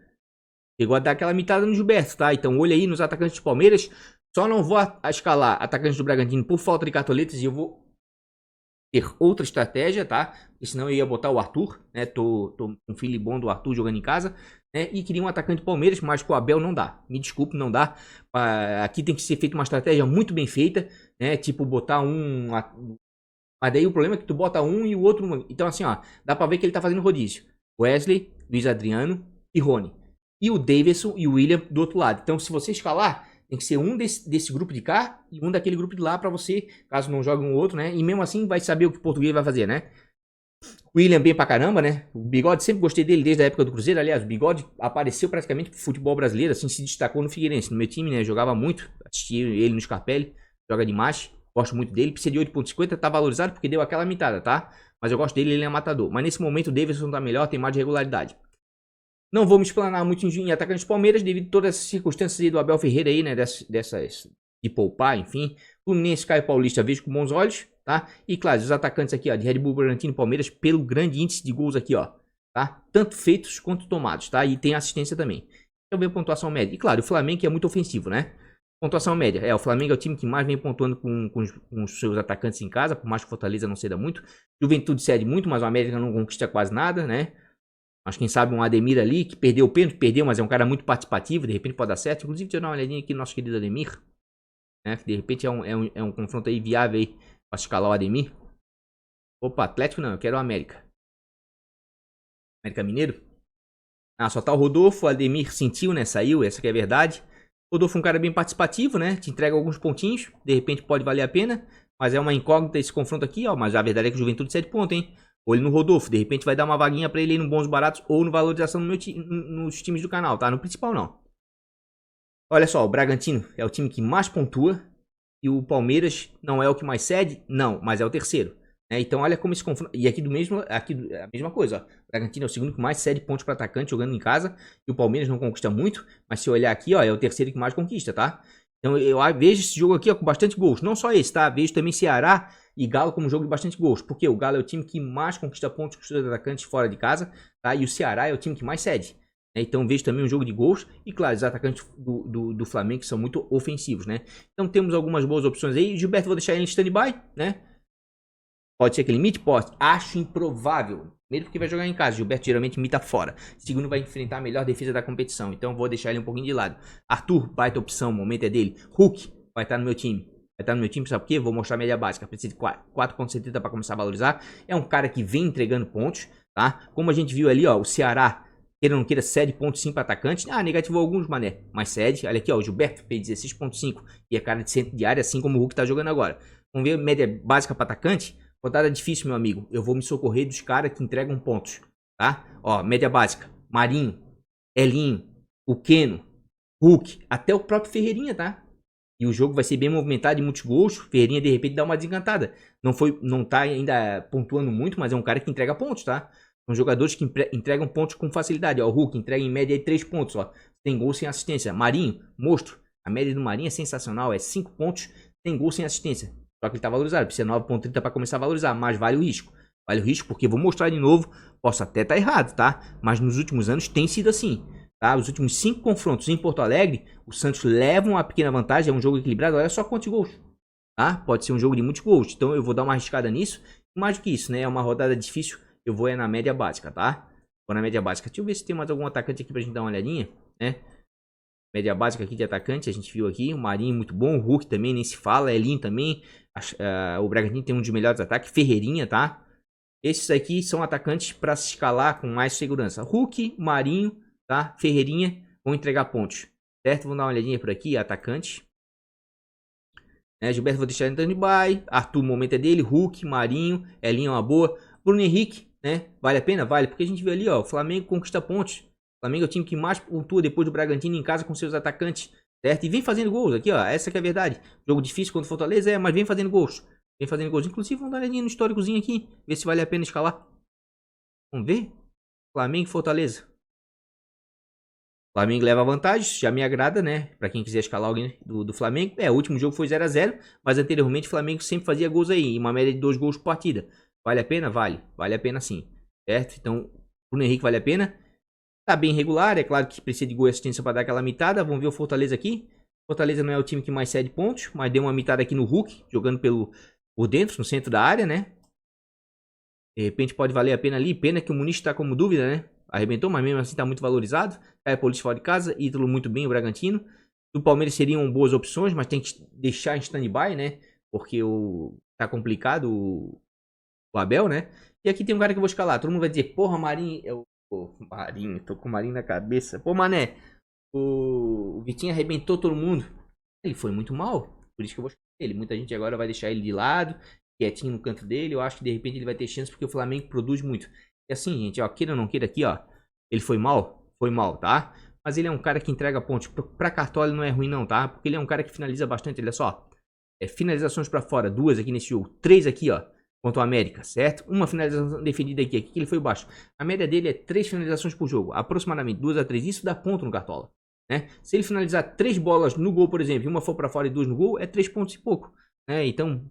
chegou a dar aquela mitada no Gilberto, tá? Então olha aí nos atacantes do Palmeiras. Só não vou escalar atacantes do Bragantino por falta de cartoletas e eu vou ter outra estratégia, tá? Porque senão eu ia botar o Arthur, né? Tô com um filho bom do Arthur jogando em casa, né? E queria um atacante do Palmeiras, mas com o Abel não dá. Me desculpe, não dá. Aqui tem que ser feita uma estratégia muito bem feita, né? Tipo, botar um... Mas daí o problema é que tu bota um e o outro... Então assim, ó, dá pra ver que ele tá fazendo rodízio. Wesley, Luiz Adriano e Rony. E o Davidson e o William do outro lado. Então se você escalar... Tem que ser um desse grupo de cá e um daquele grupo de lá pra você, caso não jogue um outro, né? E mesmo assim vai saber o que o português vai fazer, né? William bem pra caramba, né? O Bigode, sempre gostei dele desde a época do Cruzeiro. Aliás, o Bigode apareceu praticamente pro futebol brasileiro, assim, se destacou no Figueirense. No meu time, né? Jogava muito, assisti ele no Scarpelli, joga demais. Gosto muito dele, precisa de 8,50, tá valorizado porque deu aquela mitada, tá? Mas eu gosto dele, ele é matador. Mas nesse momento o Davidson tá melhor, tem mais regularidade. Não vou me explanar muito em atacantes do Palmeiras, devido a todas essas circunstâncias aí do Abel Ferreira aí, né, dessas de poupar, enfim. Fluminense, Caio Paulista, vejo com bons olhos, tá? E claro, os atacantes aqui, ó, de Red Bull Bragantino e Palmeiras, pelo grande índice de gols aqui, ó, tá? Tanto feitos quanto tomados, tá? E tem assistência também. Deixa eu ver a pontuação média. E claro, o Flamengo que é muito ofensivo, né? Pontuação média. O Flamengo é o time que mais vem pontuando com os seus atacantes em casa, por mais que o Fortaleza não ceda muito. Juventude cede muito, mas o América não conquista quase nada, né? Mas quem sabe um Ademir ali, que perdeu o pênalti, mas é um cara muito participativo, de repente pode dar certo. Inclusive, deixa eu dar uma olhadinha aqui no nosso querido Ademir, né? Que de repente é um confronto aí viável aí para escalar o Ademir. Opa, Atlético não, eu quero o América. América Mineiro. Ah, só tá o Rodolfo, o Ademir sentiu, né? Saiu, essa que é a verdade. O Rodolfo é um cara bem participativo, né? Te entrega alguns pontinhos, de repente pode valer a pena. Mas é uma incógnita esse confronto aqui, ó. Mas a verdade é que o Juventude 7 pontos, hein? Olho no Rodolfo, de repente vai dar uma vaguinha pra ele aí no Bons Baratos ou no Valorização nos times do canal, tá? No principal não. Olha só, o Bragantino é o time que mais pontua e o Palmeiras não é o que mais cede? Não, mas é o terceiro. Né? Então olha como esse confronto... E aqui a mesma coisa. Ó. O Bragantino é o segundo que mais cede pontos para atacante jogando em casa e o Palmeiras não conquista muito, mas se olhar aqui, ó, é o terceiro que mais conquista, tá? Então eu vejo esse jogo aqui ó, com bastante gols. Não só esse, tá? Vejo também Ceará e Galo como jogo de bastante gols. Porque o Galo é o time que mais conquista pontos com os seus atacantes fora de casa, tá? E o Ceará é o time que mais cede. Então vejo também um jogo de gols. E claro, os atacantes do Flamengo são muito ofensivos, né? Então temos algumas boas opções aí. Gilberto, vou deixar ele em stand-by, né? Pode ser que ele imite? Pode. Acho improvável. Primeiro porque vai jogar em casa. Gilberto geralmente imita fora. Segundo, vai enfrentar a melhor defesa da competição. Então vou deixar ele um pouquinho de lado. Arthur, baita opção. O momento é dele. Hulk vai estar no meu time. Vai estar no meu time, sabe por quê? Vou mostrar a média básica. Precisa de 4,70 para começar a valorizar. É um cara que vem entregando pontos, tá? Como a gente viu ali, ó, o Ceará, queira ou não queira, cede pontos sim para atacante. Ah, negativou alguns, mané. Mas cede. Olha aqui, ó, o Gilberto fez 16,5 e é cara de centro de área, assim como o Hulk tá jogando agora. Vamos ver a média básica para atacante? Rodada difícil, meu amigo. Eu vou me socorrer dos caras que entregam pontos, tá? Ó, média básica. Marinho, Elinho, o Keno, Hulk, até o próprio Ferreirinha, tá? E o jogo vai ser bem movimentado e muitos gols. Ferreirinha, de repente, dá uma desencantada. Não tá ainda pontuando muito, mas é um cara que entrega pontos, tá? São jogadores que entregam pontos com facilidade. Ó, o Hulk entrega em média aí 3 pontos, ó. Tem gol sem assistência. Marinho, monstro. A média do Marinho é sensacional, é 5 pontos, tem gol sem assistência. Só que ele tá valorizado, precisa 9,30 para começar a valorizar, mas vale o risco. Vale o risco porque vou mostrar de novo, posso até estar errado, tá? Mas nos últimos anos tem sido assim, tá? Os últimos 5 confrontos em Porto Alegre, o Santos leva uma pequena vantagem, é um jogo equilibrado, olha só quantos gols, tá? Pode ser um jogo de muitos gols, então eu vou dar uma arriscada nisso. Mais do que isso, né? É uma rodada difícil, eu vou na média básica, tá? Vou na média básica. Deixa eu ver se tem mais algum atacante aqui pra gente dar uma olhadinha, né? Média básica aqui de atacante, a gente viu aqui, o Marinho muito bom, o Hulk também, nem se fala, Elinho também, o Bragantino tem um dos melhores ataques, Ferreirinha, tá? Esses aqui são atacantes para se escalar com mais segurança. Hulk, Marinho, tá? Ferreirinha vão entregar pontos, certo? Vamos dar uma olhadinha por aqui, atacante. Gilberto vou deixar entrando de bye, Arthur, o momento é dele, Hulk, Marinho, Elinho é uma boa, Bruno Henrique, né? Vale a pena? Vale, porque a gente viu ali, ó, o Flamengo conquista pontos. O Flamengo é o time que mais pontua depois do Bragantino em casa com seus atacantes, certo? E vem fazendo gols aqui, ó. Essa que é a verdade. Jogo difícil contra o Fortaleza, mas vem fazendo gols. Vem fazendo gols. Inclusive, vamos dar uma olhadinha no históricozinho aqui, ver se vale a pena escalar. Vamos ver? Flamengo e Fortaleza. Flamengo leva vantagem, já me agrada, né? Pra quem quiser escalar alguém do Flamengo. O último jogo foi 0 a 0, mas anteriormente o Flamengo sempre fazia gols aí, uma média de 2 gols por partida. Vale a pena? Vale. Vale a pena sim, certo? Então, Bruno Henrique vale a pena. Tá bem regular, é claro que precisa de gol e assistência para dar aquela mitada. Vamos ver o Fortaleza aqui. Fortaleza não é o time que mais cede pontos, mas deu uma mitada aqui no Hulk, jogando por dentro, no centro da área, né? De repente pode valer a pena ali. Pena que o Muniz tá como dúvida, né? Arrebentou, mas mesmo assim tá muito valorizado. Caio Paulista fora de casa, Ítalo muito bem, o Bragantino. Do Palmeiras seriam boas opções, mas tem que deixar em stand-by, né? Porque tá complicado o Abel, né? E aqui tem um cara que eu vou escalar. Todo mundo vai dizer, porra, Marinho... Pô, Marinho, tô com o Marinho na cabeça. Pô, mané, o Vitinho arrebentou todo mundo. Ele foi muito mal, por isso que eu vou escalar ele. Muita gente agora vai deixar ele de lado, quietinho no canto dele. Eu acho que de repente ele vai ter chance porque o Flamengo produz muito. E assim, gente, ó, queira ou não queira aqui, ó. Ele foi mal, tá? Mas ele é um cara que entrega pontos. Pra Cartola não é ruim não, tá? Porque ele é um cara que finaliza bastante, olha só. Finalizações pra fora, 2 aqui nesse jogo. 3 aqui, ó. Contra o América, certo? Uma finalização defendida aqui que ele foi baixo. A média dele é 3 finalizações por jogo, aproximadamente 2 a 3. Isso dá ponto no Cartola, né? Se ele finalizar 3 bolas no gol, por exemplo, e uma for para fora e 2 no gol, é 3 pontos e pouco, né? Então,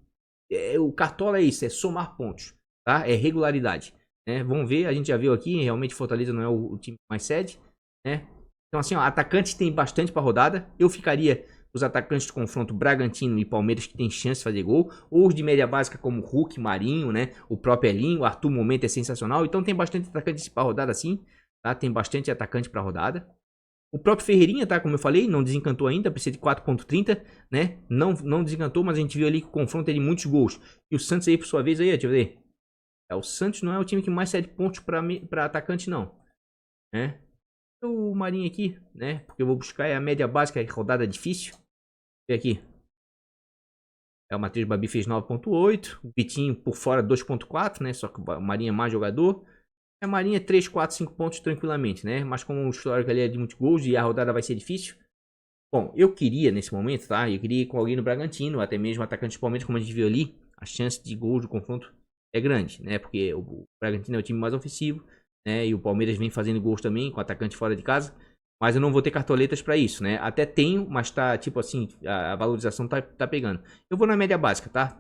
o Cartola é isso, é somar pontos, tá? É regularidade, né? Vamos ver, a gente já viu aqui, realmente Fortaleza não é o time mais cede, né? Então assim, ó, atacantes tem bastante para rodada. Eu ficaria os atacantes de confronto Bragantino e Palmeiras que tem chance de fazer gol, ou os de média básica como Hulk, Marinho, né? O próprio Elinho, o Arthur momento é sensacional, então tem bastante atacante para rodada sim, tá? Tem bastante atacante para rodada. O próprio Ferreirinha, tá? Como eu falei, não desencantou ainda, precisa de 4,30, né? Não desencantou, mas a gente viu ali que o confronto é de muitos gols. E o Santos aí, por sua vez, aí, deixa eu ver. O Santos não é o time que mais cede pontos para atacante, não, né? O Marinho aqui, né? Porque eu vou buscar a média básica, rodada difícil. Aqui. O Matheus Babi fez 9,8. O Vitinho por fora 2,4, né? Só que o Marinho é mais jogador. A Marinha 3, 4, 5 pontos tranquilamente, né? Mas como o histórico ali é de muitos gols e a rodada vai ser difícil, Bom, eu queria nesse momento, tá? Eu queria ir com alguém no Bragantino, até mesmo atacante do Palmeiras, como a gente viu ali, a chance de gol de confronto é grande, né? Porque o Bragantino é o time mais ofensivo, né? E o Palmeiras vem fazendo gols também, com atacante fora de casa. Mas eu não vou ter cartoletas pra isso, né? Até tenho, mas tá, tipo assim, a valorização tá pegando. Eu vou na média básica, tá?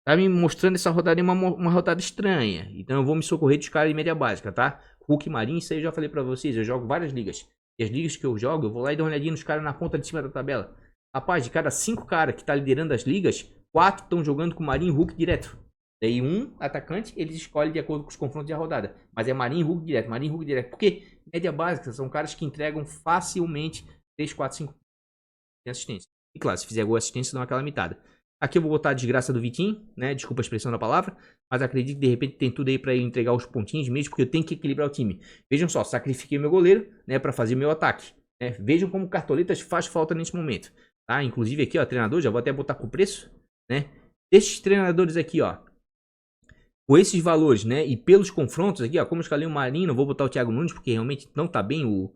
Tá me mostrando essa rodada uma rodada estranha. Então eu vou me socorrer dos caras de média básica, tá? Hulk, Marinho, isso aí eu já falei pra vocês. Eu jogo várias ligas. E as ligas que eu jogo, eu vou lá e dou uma olhadinha nos caras na ponta de cima da tabela. Rapaz, de cada 5 caras que tá liderando as ligas, 4 estão jogando com Marinho e Hulk direto. Daí um atacante, eles escolhem de acordo com os confrontos da rodada. Mas é Marinho e Hulk direto, Marinho e Hulk direto. Porque média básica são caras que entregam facilmente 3, 4, 5 de assistência. E claro, se fizer gol assistência, dão aquela limitada. Aqui eu vou botar a desgraça do Vitinho, né? Desculpa a expressão da palavra. Mas acredito que de repente tem tudo aí pra ele entregar os pontinhos mesmo, porque eu tenho que equilibrar o time. Vejam só, sacrifiquei meu goleiro, né? Pra fazer meu ataque. Né? Vejam como cartoletas faz falta nesse momento. Tá? Inclusive aqui, ó, treinador, já vou até botar com preço, né? Esses treinadores aqui, ó. Com esses valores, né? E pelos confrontos aqui, ó. Como eu escalei o Marinho, não vou botar o Thiago Nunes, porque realmente não tá bem o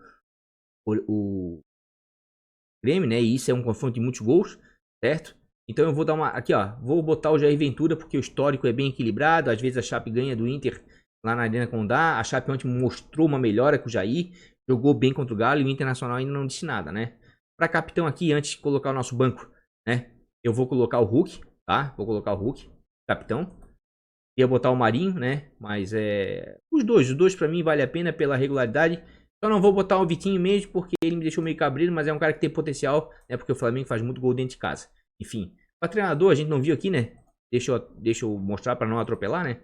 Grêmio, né? E isso é um confronto de muitos gols, certo? Então eu vou dar uma... Aqui, ó. Vou botar o Jair Ventura, porque o histórico é bem equilibrado. Às vezes a Chape ganha do Inter lá na Arena Condá. A Chape ontem mostrou uma melhora com o Jair. Jogou bem contra o Galo e o Internacional ainda não disse nada, né? Para capitão aqui, antes de colocar o nosso banco, né? Eu vou colocar o Hulk, tá? Vou colocar o Hulk, capitão. Ia botar o Marinho, né? Mas os dois pra mim vale a pena pela regularidade. Só não vou botar o Vitinho mesmo, porque ele me deixou meio cabreiro, mas é um cara que tem potencial, né? Porque o Flamengo faz muito gol dentro de casa. Enfim, para treinador a gente não viu aqui, né? Deixa eu mostrar para não atropelar, né?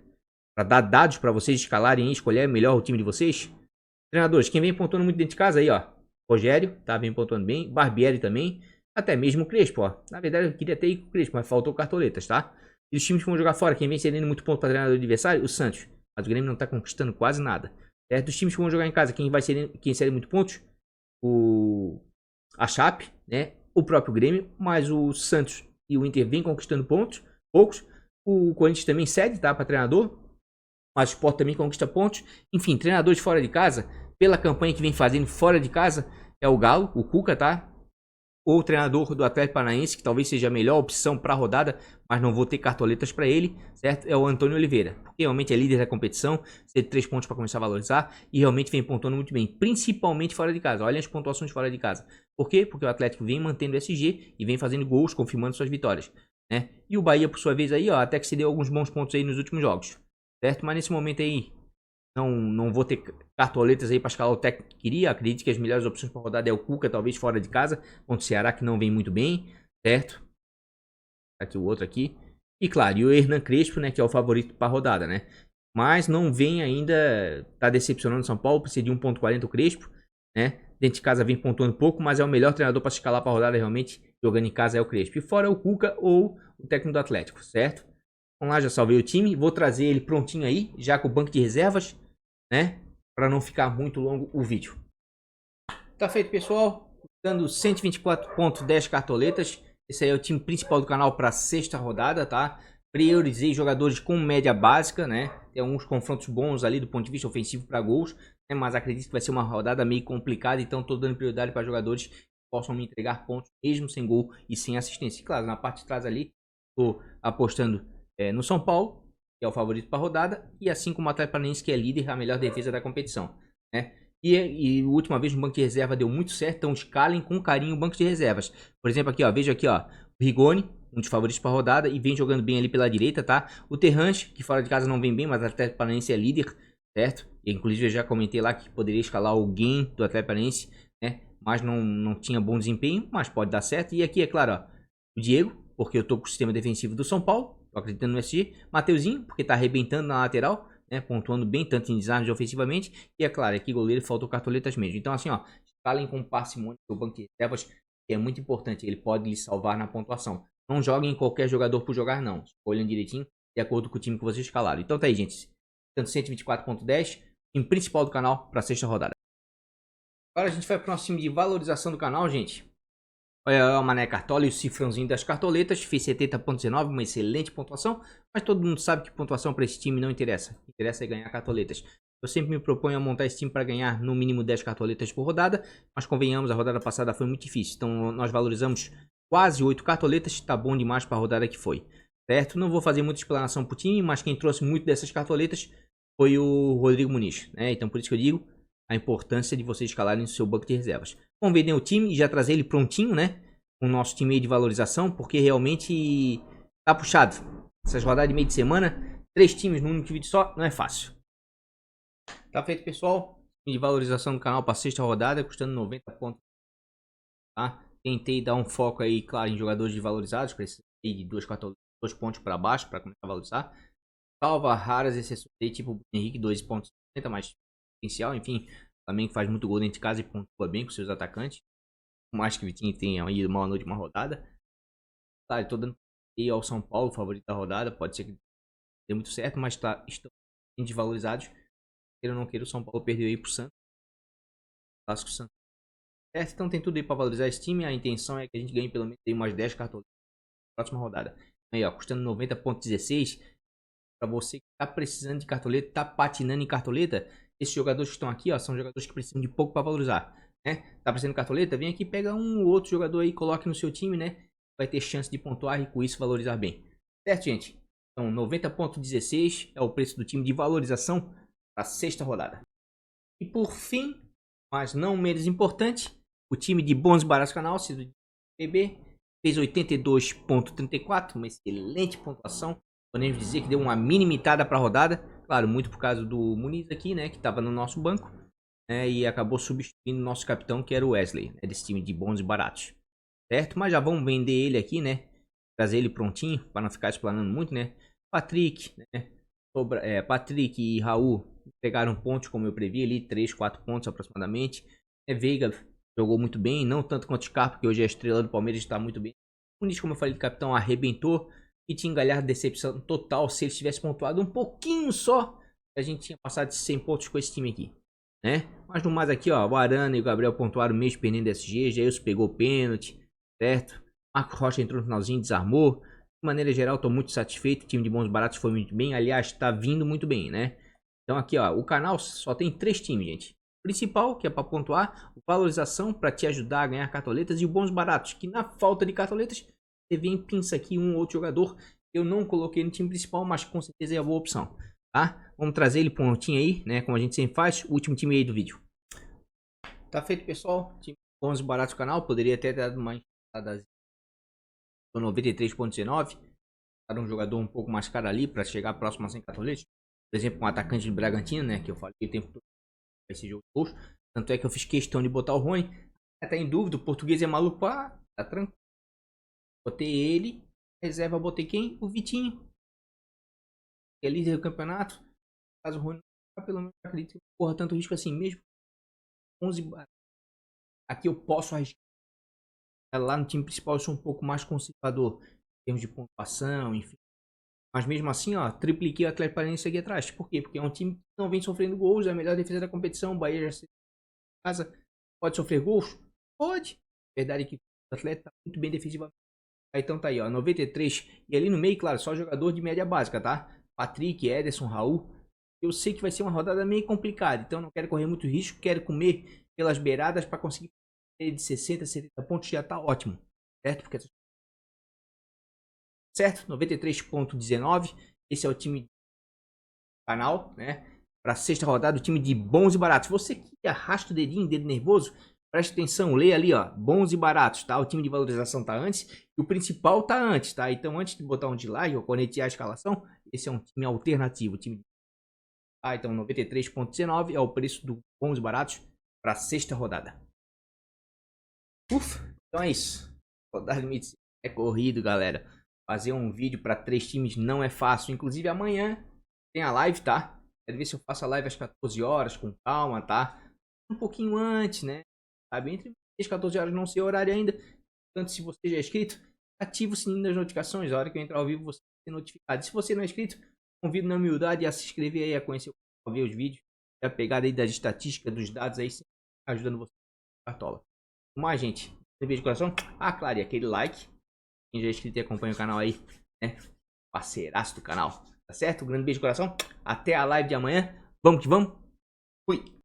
Para dar dados para vocês escalarem e escolher melhor o time de vocês. Treinadores, quem vem pontuando muito dentro de casa aí, ó. Rogério, tá? Vem pontuando bem. Barbieri também. Até mesmo o Crespo, ó. Na verdade eu queria ter ido com o Crespo, mas faltou cartoletas, tá? E os times que vão jogar fora, quem vem cedendo muito ponto para treinador adversário, o Santos. Mas o Grêmio não tá conquistando quase nada. Dos times que vão jogar em casa, quem cede muito pontos? A Chape, né? O próprio Grêmio, mas o Santos e o Inter vem conquistando pontos, poucos. O Corinthians também cede, tá? Para treinador. Mas o Sport também conquista pontos. Enfim, treinadores fora de casa, pela campanha que vem fazendo fora de casa, é o Galo, o Cuca, tá? Ou o treinador do Atlético Paranaense, que talvez seja a melhor opção para a rodada, mas não vou ter cartoletas para ele, certo? É o Antônio Oliveira, porque realmente é líder da competição, cede 3 pontos para começar a valorizar e realmente vem pontuando muito bem, principalmente fora de casa. Olha as pontuações fora de casa. Por quê? Porque o Atlético vem mantendo o SG e vem fazendo gols, confirmando suas vitórias, né? E o Bahia, por sua vez, aí, ó, até que se deu alguns bons pontos aí nos últimos jogos, certo? Mas nesse momento aí, não vou ter cartoletas aí para escalar o técnico que queria. Acredito que as melhores opções para rodada é o Cuca, talvez fora de casa, contra o Ceará, que não vem muito bem, certo? Aqui o outro aqui. E claro, e o Hernan Crespo, né, que é o favorito para rodada, né? Mas não vem ainda, tá decepcionando o São Paulo, precisa de 1.40 o Crespo, né? Dentro de casa vem pontuando pouco, mas é o melhor treinador para escalar para rodada realmente, jogando em casa é o Crespo. E fora é o Cuca ou o técnico do Atlético, certo? Vamos lá, já salvei o time, vou trazer ele prontinho aí, já com o banco de reservas, né? Para não ficar muito longo o vídeo. Tá feito, pessoal. Dando 124.10 cartoletas. Esse aí é o time principal do canal para a sexta rodada, tá? Priorizei jogadores com média básica, né? Tem alguns confrontos bons ali do ponto de vista ofensivo para gols, né? Mas acredito que vai ser uma rodada meio complicada, então tô dando prioridade para jogadores que possam me entregar pontos mesmo sem gol e sem assistência. E, claro, na parte de trás ali, tô apostando no São Paulo, que é o favorito para a rodada, e assim como o Atlético Paranaense, que é líder, a melhor defesa da competição, né? E a última vez no banco de reserva deu muito certo, então escalem com carinho o banco de reservas. Por exemplo, aqui, ó, veja aqui, ó, o Rigoni, um dos favoritos para a rodada, e vem jogando bem ali pela direita, tá? O Terranche, que fora de casa não vem bem, mas o Atlético Paranaense é líder, certo? E, inclusive eu já comentei lá que poderia escalar alguém do Atlético Paranaense, né? Mas não tinha bom desempenho, mas pode dar certo. E aqui, é claro, ó, o Diego, porque eu tô com o sistema defensivo do São Paulo, tô acreditando no SG. Mateuzinho, porque tá arrebentando na lateral, né, pontuando bem, tanto em desarmes ofensivamente. E é claro, aqui goleiro faltou cartoletas mesmo. Então assim, ó, escalem com parcimônia o banco de reservas, que é muito importante. Ele pode lhe salvar na pontuação. Não joguem em qualquer jogador por jogar, não. Escolham direitinho, de acordo com o time que vocês escalaram. Então tá aí, gente. Tanto 124.10, time principal do canal para a sexta rodada. Agora a gente vai para o nosso time de valorização do canal, gente. Olha o Mané Cartola e o cifrãozinho das cartoletas. Fiz 70.19, uma excelente pontuação. Mas todo mundo sabe que pontuação para esse time não interessa. O que interessa é ganhar cartoletas. Eu sempre me proponho a montar esse time para ganhar no mínimo 10 cartoletas por rodada, mas convenhamos, a rodada passada foi muito difícil. Então nós valorizamos quase 8 cartoletas, tá bom demais para a rodada que foi. Certo? Não vou fazer muita explanação pro time, mas quem trouxe muito dessas cartoletas foi o Rodrigo Muniz, né? Então por isso que eu digo a importância de vocês escalarem o seu banco de reservas. Vamos vender o time e já trazer ele prontinho, né? O nosso time aí de valorização, porque realmente tá puxado. Essas rodadas de meio de semana, 3 times num único vídeo só, não é fácil. Tá feito, pessoal. De valorização do canal para sexta rodada, custando 90 pontos. Tá? Tentei dar um foco aí, claro, em jogadores desvalorizados. Precisei de 2 pontos para baixo para começar a valorizar. Salva raras exceções aí, tipo o Henrique, 2,50, mais potencial. Enfim, também faz muito gol dentro de casa e pontua bem com seus atacantes. Por mais que o Vitinho tenha ido mal na última rodada. Tá, eu tô dando aí ao São Paulo, favorito da rodada. Pode ser que dê muito certo, mas estão desvalorizados. Queira ou não queira, o São Paulo perdeu aí pro Santos. Clássico Santos. Então tem tudo aí para valorizar esse time. A intenção é que a gente ganhe pelo menos aí umas 10 cartoletas na próxima rodada. Aí, ó, custando 90,16. Para você que tá precisando de cartoleta, tá patinando em cartoleta, esses jogadores que estão aqui, ó, são jogadores que precisam de pouco para valorizar, né? Tá precisando de cartoleta? Vem aqui, pega um ou outro jogador aí, coloque no seu time, né? Vai ter chance de pontuar e com isso valorizar bem. Certo, gente? Então, 90,16 é o preço do time de valorização para sexta rodada. E por fim, mas não menos importante, o time de bons e baratos canal, do BB, fez 82,34, uma excelente pontuação. Podemos dizer que deu uma mini mitada para a rodada. Claro, muito por causa do Muniz aqui, né? Que estava no nosso banco. Né, e acabou substituindo o nosso capitão, que era o Wesley. Né, desse time de bons e baratos. Certo? Mas já vamos vender ele aqui, né? Trazer ele prontinho, para não ficar explanando muito, né? Patrick, né? Patrick e Raul pegaram pontos, como eu previ ali. 3, 4 pontos aproximadamente. Veiga jogou muito bem. Não tanto quanto o Scarpa, que hoje é a estrela do Palmeiras, está muito bem. O Muniz, como eu falei, de capitão, arrebentou. E tinha Galhardo, decepção total. Se ele tivesse pontuado um pouquinho só, a gente tinha passado de 100 pontos com esse time aqui, né? Mas no mais aqui, ó, o Arana e o Gabriel pontuaram mesmo perdendo SG. Jailson pegou o pênalti, certo? Marco Rocha entrou no finalzinho, desarmou. De maneira geral, tô muito satisfeito. O time de bons baratos foi muito bem. Aliás, tá vindo muito bem, né? Então aqui, ó, o canal só tem 3 times, gente. O principal, que é para pontuar, o valorização para te ajudar a ganhar cartoletas, e o bons baratos, que na falta de cartoletas você vem pinça aqui um ou outro jogador. Eu não coloquei no time principal, mas com certeza é a boa opção, tá? Vamos trazer ele prontinho aí, né? Como a gente sempre faz. O último time aí do vídeo. Tá feito, pessoal. Time bons e baratos do canal. Poderia até ter dado uma entrada 93,19. Dar um jogador um pouco mais caro ali para chegar próximo a 100 cartoletes. Por exemplo, um atacante de Bragantino, né? Que eu falei o tempo todo esse jogo de gols. Tanto é que eu fiz questão de botar o Rony. Até em dúvida, o português é maluco. Ah, tá tranquilo. Botei ele. Reserva, botei quem? O Vitinho. Que é líder do campeonato. Caso o Rony não, pelo menos acredito que corra tanto risco assim mesmo. 11 baratos. Aqui eu posso arriscar. Lá no time principal eu sou um pouco mais conservador. Em termos de pontuação, enfim. Mas mesmo assim, ó, tripliquei o Atlético Paranaense aqui atrás. Por quê? Porque é um time que não vem sofrendo gols. É a melhor defesa da competição. O Bahia já se casa. Pode sofrer gols? Pode. Verdade que o Atlético tá muito bem defensivamente. Então tá aí, ó, 93. E ali no meio, claro, só jogador de média básica, tá? Patrick, Ederson, Raul. Eu sei que vai ser uma rodada meio complicada, então não quero correr muito risco. Quero comer pelas beiradas para conseguir de 60, 70 pontos, já tá ótimo. Certo? Porque... certo? 93,19. Esse é o time do canal, né? Para sexta rodada, o time de bons e baratos. Você que arrasta o dedinho, dedo nervoso, preste atenção, leia ali, ó, bons e baratos, tá? O time de valorização tá antes e o principal tá antes, tá? Então, antes de botar um de like ou cornetear a escalação, esse é um time alternativo, time. Ah, então 93,19 é o preço do bons e baratos para sexta rodada. Ufa, então é isso. Rodada limite é corrido, galera. Fazer um vídeo para 3 times não é fácil. Inclusive amanhã tem a live, tá? Quero ver se eu faço a live às 14 horas com calma, tá? Um pouquinho antes, né? Sabe? Entre as 14 horas, não sei o horário ainda. Portanto, se você já é inscrito, ative o sininho das notificações. A hora que eu entrar ao vivo, você vai ser notificado. Se você não é inscrito, convido na humildade a se inscrever aí, a conhecer o canal, a ver os vídeos. A pegada aí das estatísticas, dos dados aí, sempre ajudando você a cartola. Mais, gente, um beijo de coração. Ah, claro, e aquele like. Quem já é inscrito e acompanha o canal aí, né? Parceiraço do canal. Tá certo? Um grande beijo de coração. Até a live de amanhã. Vamos que vamos. Fui.